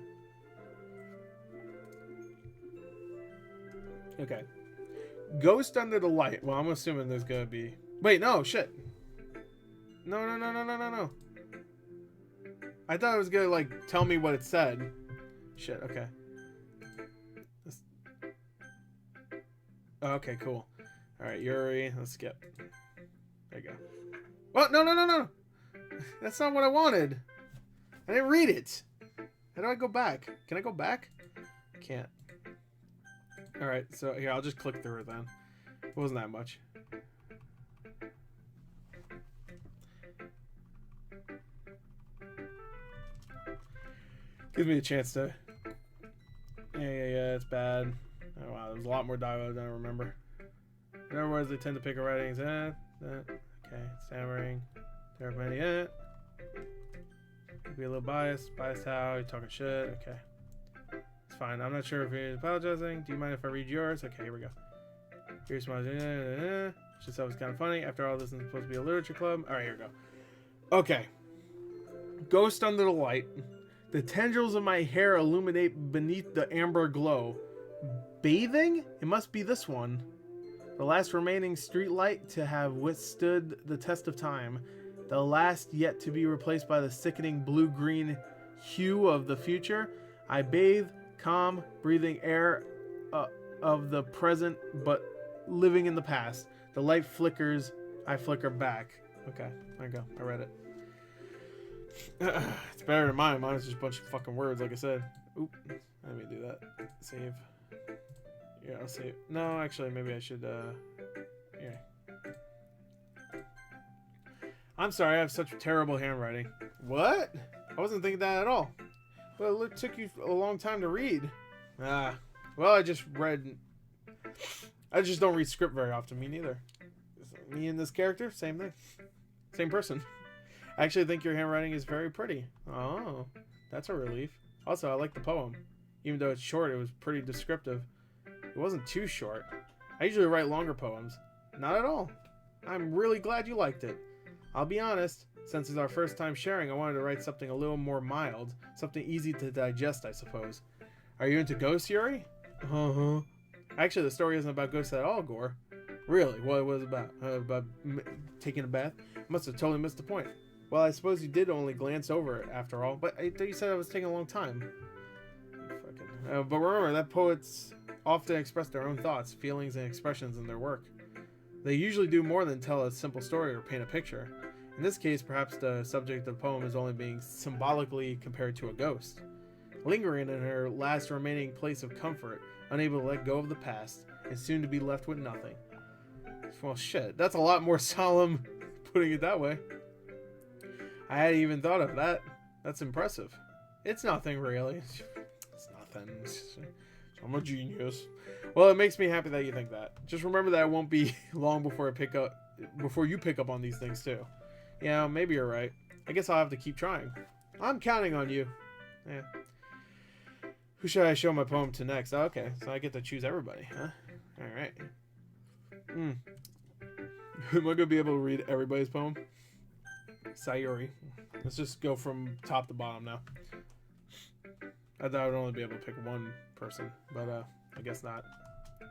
Okay. Ghost Under the Light. Well, I'm assuming there's gonna be... Wait, no, shit. No. I thought it was gonna, like, tell me what it said. Shit, okay. Oh, okay, cool. All right, Yuri. Let's skip. There you go. Oh, no, no, no, no. That's not what I wanted. I didn't read it. How do I go back? Can I go back? Can't. All right, so here, I'll just click through it then. It wasn't that much. Gives me a chance to... Yeah, it's bad. Oh, wow, there's a lot more dialogue than I remember. In other words, they tend to pick a writings. Okay, stammering. There are many. Be a little biased. Biased how? You're talking shit. Okay. It's fine. I'm not sure if you're apologizing. Do you mind if I read yours? Okay, here we go. Here's my... Just thought it was kind of funny. After all, this is supposed to be a literature club. Alright, here we go. Okay. Ghost under the light. The tendrils of my hair illuminate beneath the amber glow. Bathing? It must be this one. The last remaining street light to have withstood the test of time. The last yet to be replaced by the sickening blue-green hue of the future. I bathe, calm, breathing air of the present, but living in the past. The light flickers, I flicker back. Okay, there you go. I read it. It's better than mine. Mine's just a bunch of fucking words, like I said. Oop. Let me do that. Save. Yeah, I'll save. No, actually, maybe I should, yeah. I'm sorry, I have such terrible handwriting. What? I wasn't thinking that at all. Well, it took you a long time to read. Well, I just don't read script very often. Me neither. Me and this character, same thing. Same person. I actually think your handwriting is very pretty. Oh, that's a relief. Also, I like the poem. Even though it's short, it was pretty descriptive. It wasn't too short. I usually write longer poems. Not at all. I'm really glad you liked it. I'll be honest, since it's our first time sharing, I wanted to write something a little more mild. Something easy to digest, I suppose. Are you into ghosts, Yuri? Uh-huh. Actually, the story isn't about ghosts at all, Gore. Really? What was it about? About taking a bath? Must have totally missed the point. Well, I suppose you did only glance over it, after all. But I thought you said it was taking a long time. But remember, that poets often express their own thoughts, feelings, and expressions in their work. They usually do more than tell a simple story or paint a picture. In this case, perhaps the subject of the poem is only being symbolically compared to a ghost. Lingering in her last remaining place of comfort, unable to let go of the past, and soon to be left with nothing. Well, shit, that's a lot more solemn putting it that way. I hadn't even thought of that. That's impressive. It's nothing, really. It's nothing. I'm a genius. Well, it makes me happy that you think that. Just remember that it won't be long before you pick up on these things too. Yeah, maybe you're right. I guess I'll have to keep trying. I'm counting on you. Yeah. Who should I show my poem to next? Oh, okay, so I get to choose everybody, huh? All right. Am I gonna be able to read everybody's poem? Sayuri. Let's just go from top to bottom now. I thought I would only be able to pick one person, but I guess not.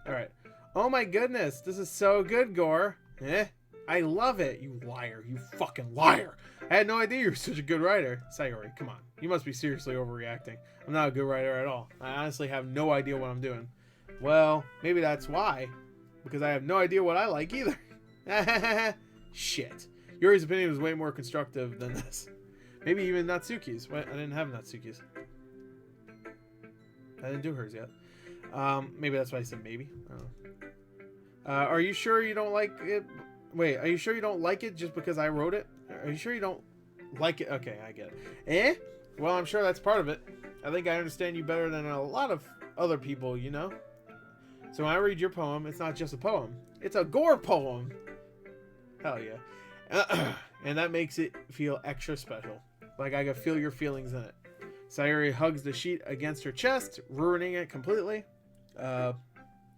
Alright. Oh my goodness, this is so good, Gore. I love it. You liar. You fucking liar. I had no idea you were such a good writer. Sayori, come on. You must be seriously overreacting. I'm not a good writer at all. I honestly have no idea what I'm doing. Well, maybe that's why. Because I have no idea what I like either. Shit. Yuri's opinion was way more constructive than this. Maybe even Natsuki's. Wait, I didn't have Natsuki's. I didn't do hers yet. Maybe that's why I said maybe. I don't know. Are you sure you don't like it? Wait, are you sure you don't like it just because I wrote it? Are you sure you don't like it? Okay, I get it. Well, I'm sure that's part of it. I think I understand you better than a lot of other people, you know? So when I read your poem, it's not just a poem. It's a Gore poem. Hell yeah. And that makes it feel extra special. Like I can feel your feelings in it. Sayuri hugs the sheet against her chest, ruining it completely.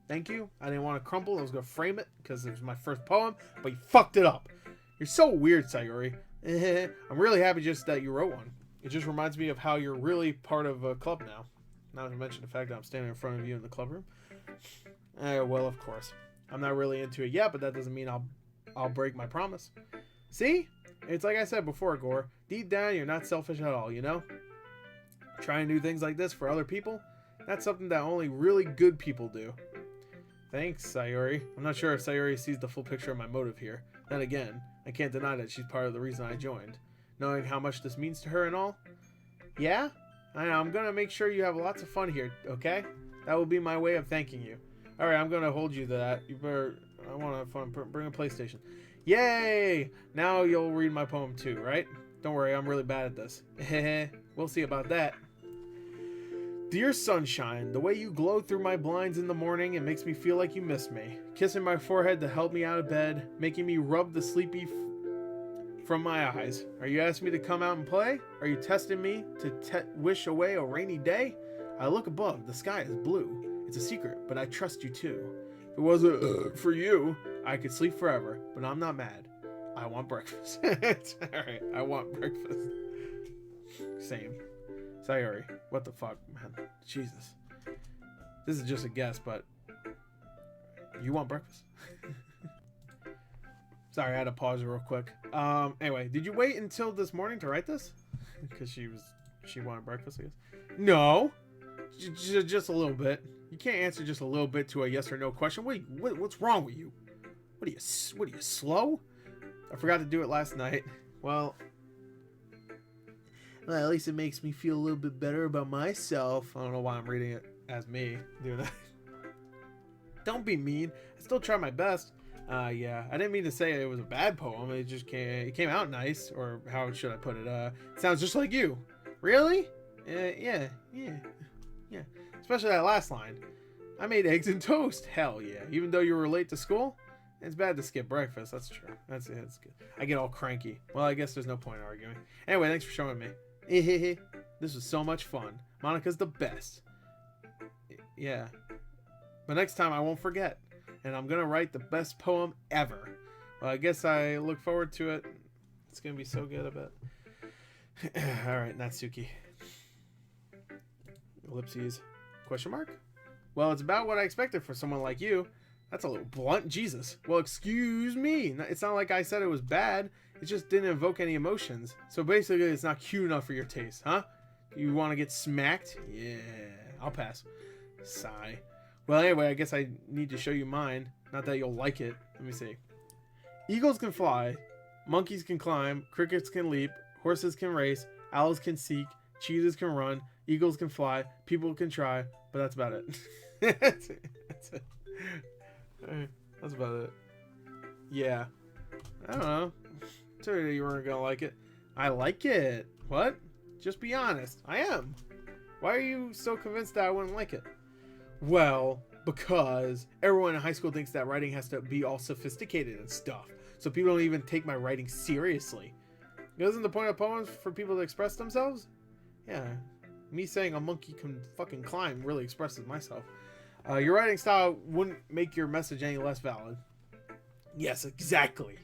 Thank you. I didn't want to crumple. I was going to frame it because it was my first poem, but you fucked it up. You're so weird, Sayuri. I'm really happy just that you wrote one. It just reminds me of how you're really part of a club now. Not to mention the fact that I'm standing in front of you in the club room. Well, of course. I'm not really into it yet, but that doesn't mean I'll break my promise. See? It's like I said before, Gore. Deep down, you're not selfish at all, you know? Trying to do things like this for other people, that's something that only really good people do. Thanks, Sayori. I'm not sure if Sayori sees the full picture of my motive here. Then again, I can't deny that she's part of the reason I joined. Knowing how much this means to her and all. Yeah? I'm gonna make sure you have lots of fun here, okay? That will be my way of thanking you. Alright, I'm gonna hold you to that. You better... I want to have fun. Bring a PlayStation. Yay! Now you'll read my poem too, right? Don't worry, I'm really bad at this. We'll see about that. Dear sunshine, the way you glow through my blinds in the morning, it makes me feel like you miss me. Kissing my forehead to help me out of bed, making me rub the sleepy from my eyes. Are you asking me to come out and play? Are you testing me to wish away a rainy day? I look above, the sky is blue. It's a secret, but I trust you too. If it wasn't for you, I could sleep forever, but I'm not mad. I want breakfast. Alright, I want breakfast. Same. Sayori, what the fuck, man? Jesus. This is just a guess, but you want breakfast? Sorry, I had to pause real quick. Anyway, did you wait until this morning to write this? Because she wanted breakfast, I guess. No, just a little bit. You can't answer just a little bit to a yes or no question. What's wrong with you? What are you slow? I forgot to do it last night. Well, at least it makes me feel a little bit better about myself. I don't know why I'm reading it as me doing that. Don't be mean. I still try my best. Yeah, I didn't mean to say it was a bad poem. It came out nice, or how should I put it? It sounds just like you. Really? Yeah. Especially that last line. I made eggs and toast. Hell yeah. Even though you were late to school? It's bad to skip breakfast. That's true. That's good. I get all cranky. Well, I guess there's no point in arguing. Anyway, thanks for showing me. This was so much fun. Monica's the best. Yeah. But next time I won't forget. And I'm going to write the best poem ever. Well, I guess I look forward to it. It's going to be so good, I bet. Alright, Natsuki. Ellipses. Question mark? Well, it's about what I expected for someone like you. That's a little blunt. Jesus. Well, excuse me. It's not like I said it was bad. It just didn't evoke any emotions. So basically, it's not cute enough for your taste, huh? You want to get smacked? Yeah. I'll pass. Sigh. Well, anyway, I guess I need to show you mine. Not that you'll like it. Let me see. Eagles can fly. Monkeys can climb. Crickets can leap. Horses can race. Owls can seek. Cheetahs can run. Eagles can fly. People can try. But that's about it. That's it. That's about it. Yeah. I don't know. Told you you weren't gonna like it. I like it. What? Just be honest. I am. Why are you so convinced that I wouldn't like it? Well, because everyone in high school thinks that writing has to be all sophisticated and stuff. So people don't even take my writing seriously. Isn't the point of poems for people to express themselves? Yeah. Me saying a monkey can fucking climb really expresses myself. Your writing style wouldn't make your message any less valid. Yes, exactly.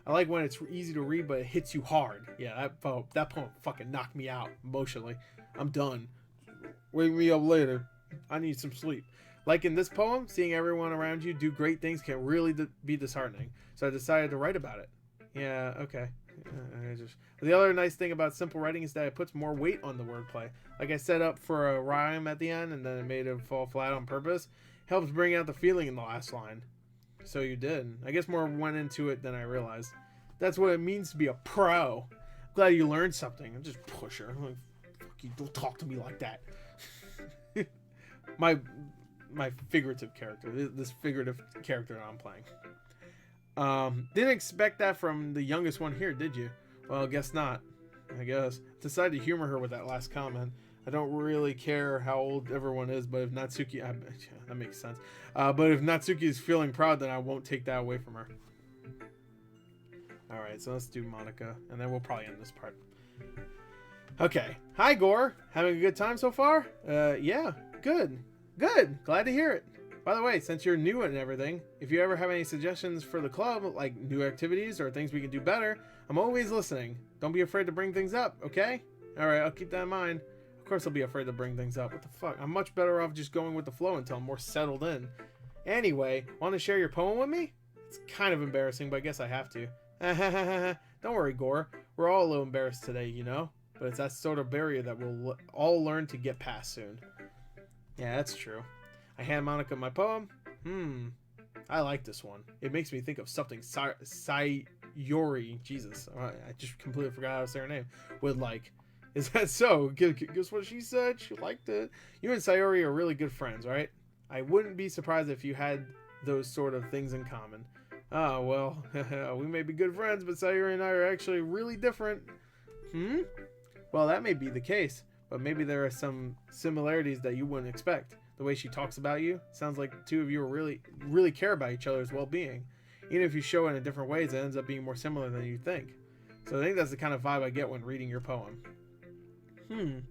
I like when it's easy to read, but it hits you hard. Yeah, that poem fucking knocked me out emotionally. I'm done. Wake me up later. I need some sleep. Like in this poem, seeing everyone around you do great things can really be disheartening. So I decided to write about it. Yeah, okay. The other nice thing about simple writing is that it puts more weight on the wordplay. Like I set up for a rhyme at the end and then it made it fall flat on purpose. Helps bring out the feeling in the last line. So you did. I guess more went into it than I realized. That's what it means to be a pro. I'm glad you learned something. I'm just pusher. I'm like, fuck you, don't talk to me like that. my figurative character. This figurative character that I'm playing. Didn't expect that from the youngest one here, did you? Well, guess not. I guess. Decided to humor her with that last comment. I don't really care how old everyone is, but if Natsuki... that makes sense. But if Natsuki is feeling proud, then I won't take that away from her. Alright, so let's do Monica, and then we'll probably end this part. Okay. Hi, Gore. Having a good time so far? Yeah. Good. Good. Glad to hear it. By the way, since you're new and everything, if you ever have any suggestions for the club, like new activities or things we can do better, I'm always listening. Don't be afraid to bring things up, okay? Alright, I'll keep that in mind. Of course I'll be afraid to bring things up. What the fuck? I'm much better off just going with the flow until I'm more settled in. Anyway, want to share your poem with me? It's kind of embarrassing, but I guess I have to. Don't worry, Gore. We're all a little embarrassed today, you know? But it's that sort of barrier that we'll all learn to get past soon. Yeah, that's true. I hand Monica my poem. I like this one. It makes me think of something Sayori. Jesus, I just completely forgot how to say her name. Would like. Is that so? Guess what she said? She liked it. You and Sayori are really good friends, right? I wouldn't be surprised if you had those sort of things in common. Oh, well, we may be good friends, but Sayori and I are actually really different. Well, that may be the case, but maybe there are some similarities that you wouldn't expect. The way she talks about you sounds like the two of you really care about each other's well-being. Even if you show it in different ways, it ends up being more similar than you think. So I think that's the kind of vibe I get when reading your poem. You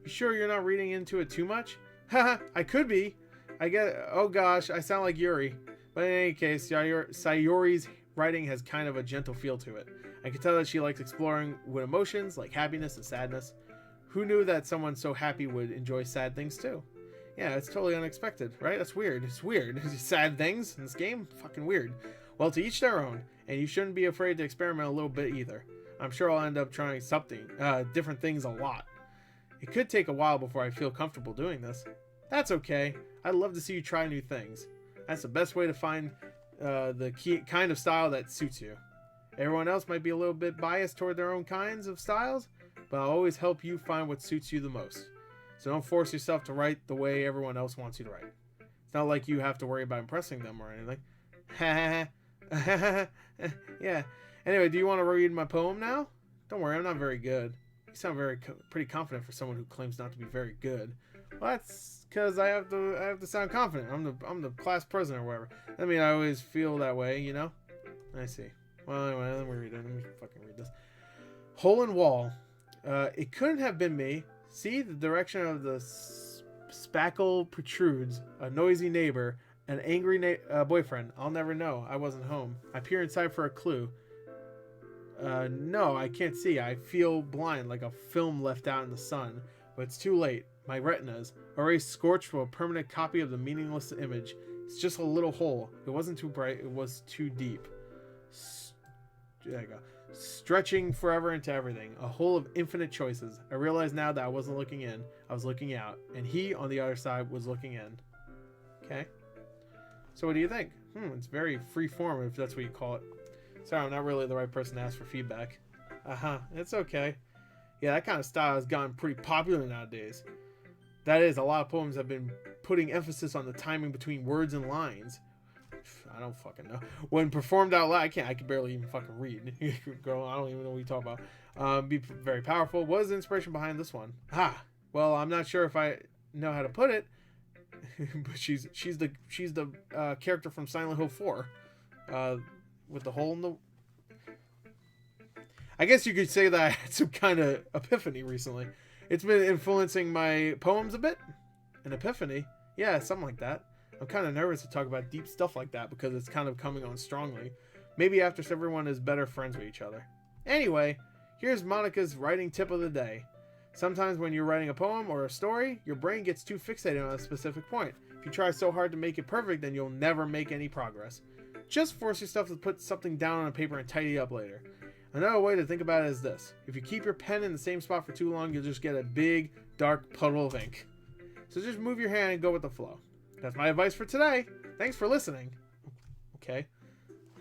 sure you're not reading into it too much? Haha, I could be. I get. Oh gosh, I sound like Yuri. But in any case, Sayori's writing has kind of a gentle feel to it. I can tell that she likes exploring with emotions like happiness and sadness. Who knew that someone so happy would enjoy sad things too? Yeah, it's totally unexpected, right? That's weird. It's weird. Sad things in this game? Fucking weird. Well, to each their own, and you shouldn't be afraid to experiment a little bit either. I'm sure I'll end up trying different things a lot. It could take a while before I feel comfortable doing this. That's okay. I'd love to see you try new things. That's the best way to find the kind of style that suits you. Everyone else might be a little bit biased toward their own kinds of styles, but I'll always help you find what suits you the most. So don't force yourself to write the way everyone else wants you to write. It's not like you have to worry about impressing them or anything. Yeah. Anyway, do you want to read my poem now? Don't worry, I'm not very good. You sound pretty confident for someone who claims not to be very good. Well, that's because I have to sound confident. I'm the class president or whatever. I mean, I always feel that way, you know. I see. Well, anyway, let me read it. Let me fucking read this. Hole in wall. It couldn't have been me. See, the direction of the spackle protrudes. A noisy neighbor. An angry boyfriend. I'll never know. I wasn't home. I peer inside for a clue. No, I can't see. I feel blind, like a film left out in the sun. But it's too late. My retinas, already scorched for a permanent copy of the meaningless image. It's just a little hole. It wasn't too bright. It was too deep. There you go. Stretching forever into everything. A hole of infinite choices. I realize now that I wasn't looking in. I was looking out. And he, on the other side, was looking in. Okay. So what do you think? It's very free form, if that's what you call it. Sorry, I'm not really the right person to ask for feedback. It's okay. Yeah, that kind of style has gotten pretty popular nowadays. That is, a lot of poems have been putting emphasis on the timing between words and lines. I don't fucking know. When performed out loud, I can barely even fucking read. Girl, I don't even know what you talk about. Be very powerful. What is the inspiration behind this one? Well, I'm not sure if I know how to put it. But she's the character from Silent Hill 4. With the hole in the... I guess you could say that I had some kind of epiphany recently. It's been influencing my poems a bit. An epiphany? Yeah, something like that. I'm kind of nervous to talk about deep stuff like that because it's kind of coming on strongly. Maybe after everyone is better friends with each other. Anyway, here's Monica's writing tip of the day. Sometimes when you're writing a poem or a story, your brain gets too fixated on a specific point. If you try so hard to make it perfect, then you'll never make any progress. Just force yourself to put something down on a paper and tidy up later. Another way to think about it is this. If you keep your pen in the same spot for too long, you'll just get a big, dark puddle of ink. So just move your hand and go with the flow. That's my advice for today. Thanks for listening. Okay.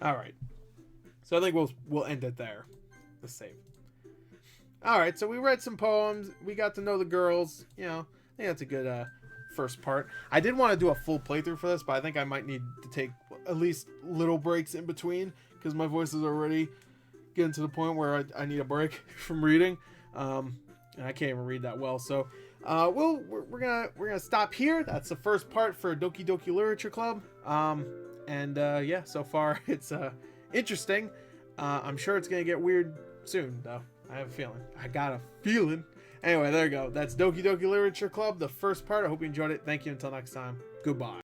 Alright. So I think we'll end it there. The save. Alright, so we read some poems. We got to know the girls. You know, I think that's a good first part. I did want to do a full playthrough for this, but I think I might need to take at least little breaks in between because my voice is already getting to the point where I need a break from reading. And I can't even read that well. So we're gonna stop here. That's the first part for Doki Doki Literature Club. Yeah, so far it's interesting. I'm sure it's gonna get weird soon, though. I have a feeling. I got a feeling. Anyway, there you go. That's Doki Doki Literature Club, the first part. I hope you enjoyed it. Thank you. Until next time. Goodbye.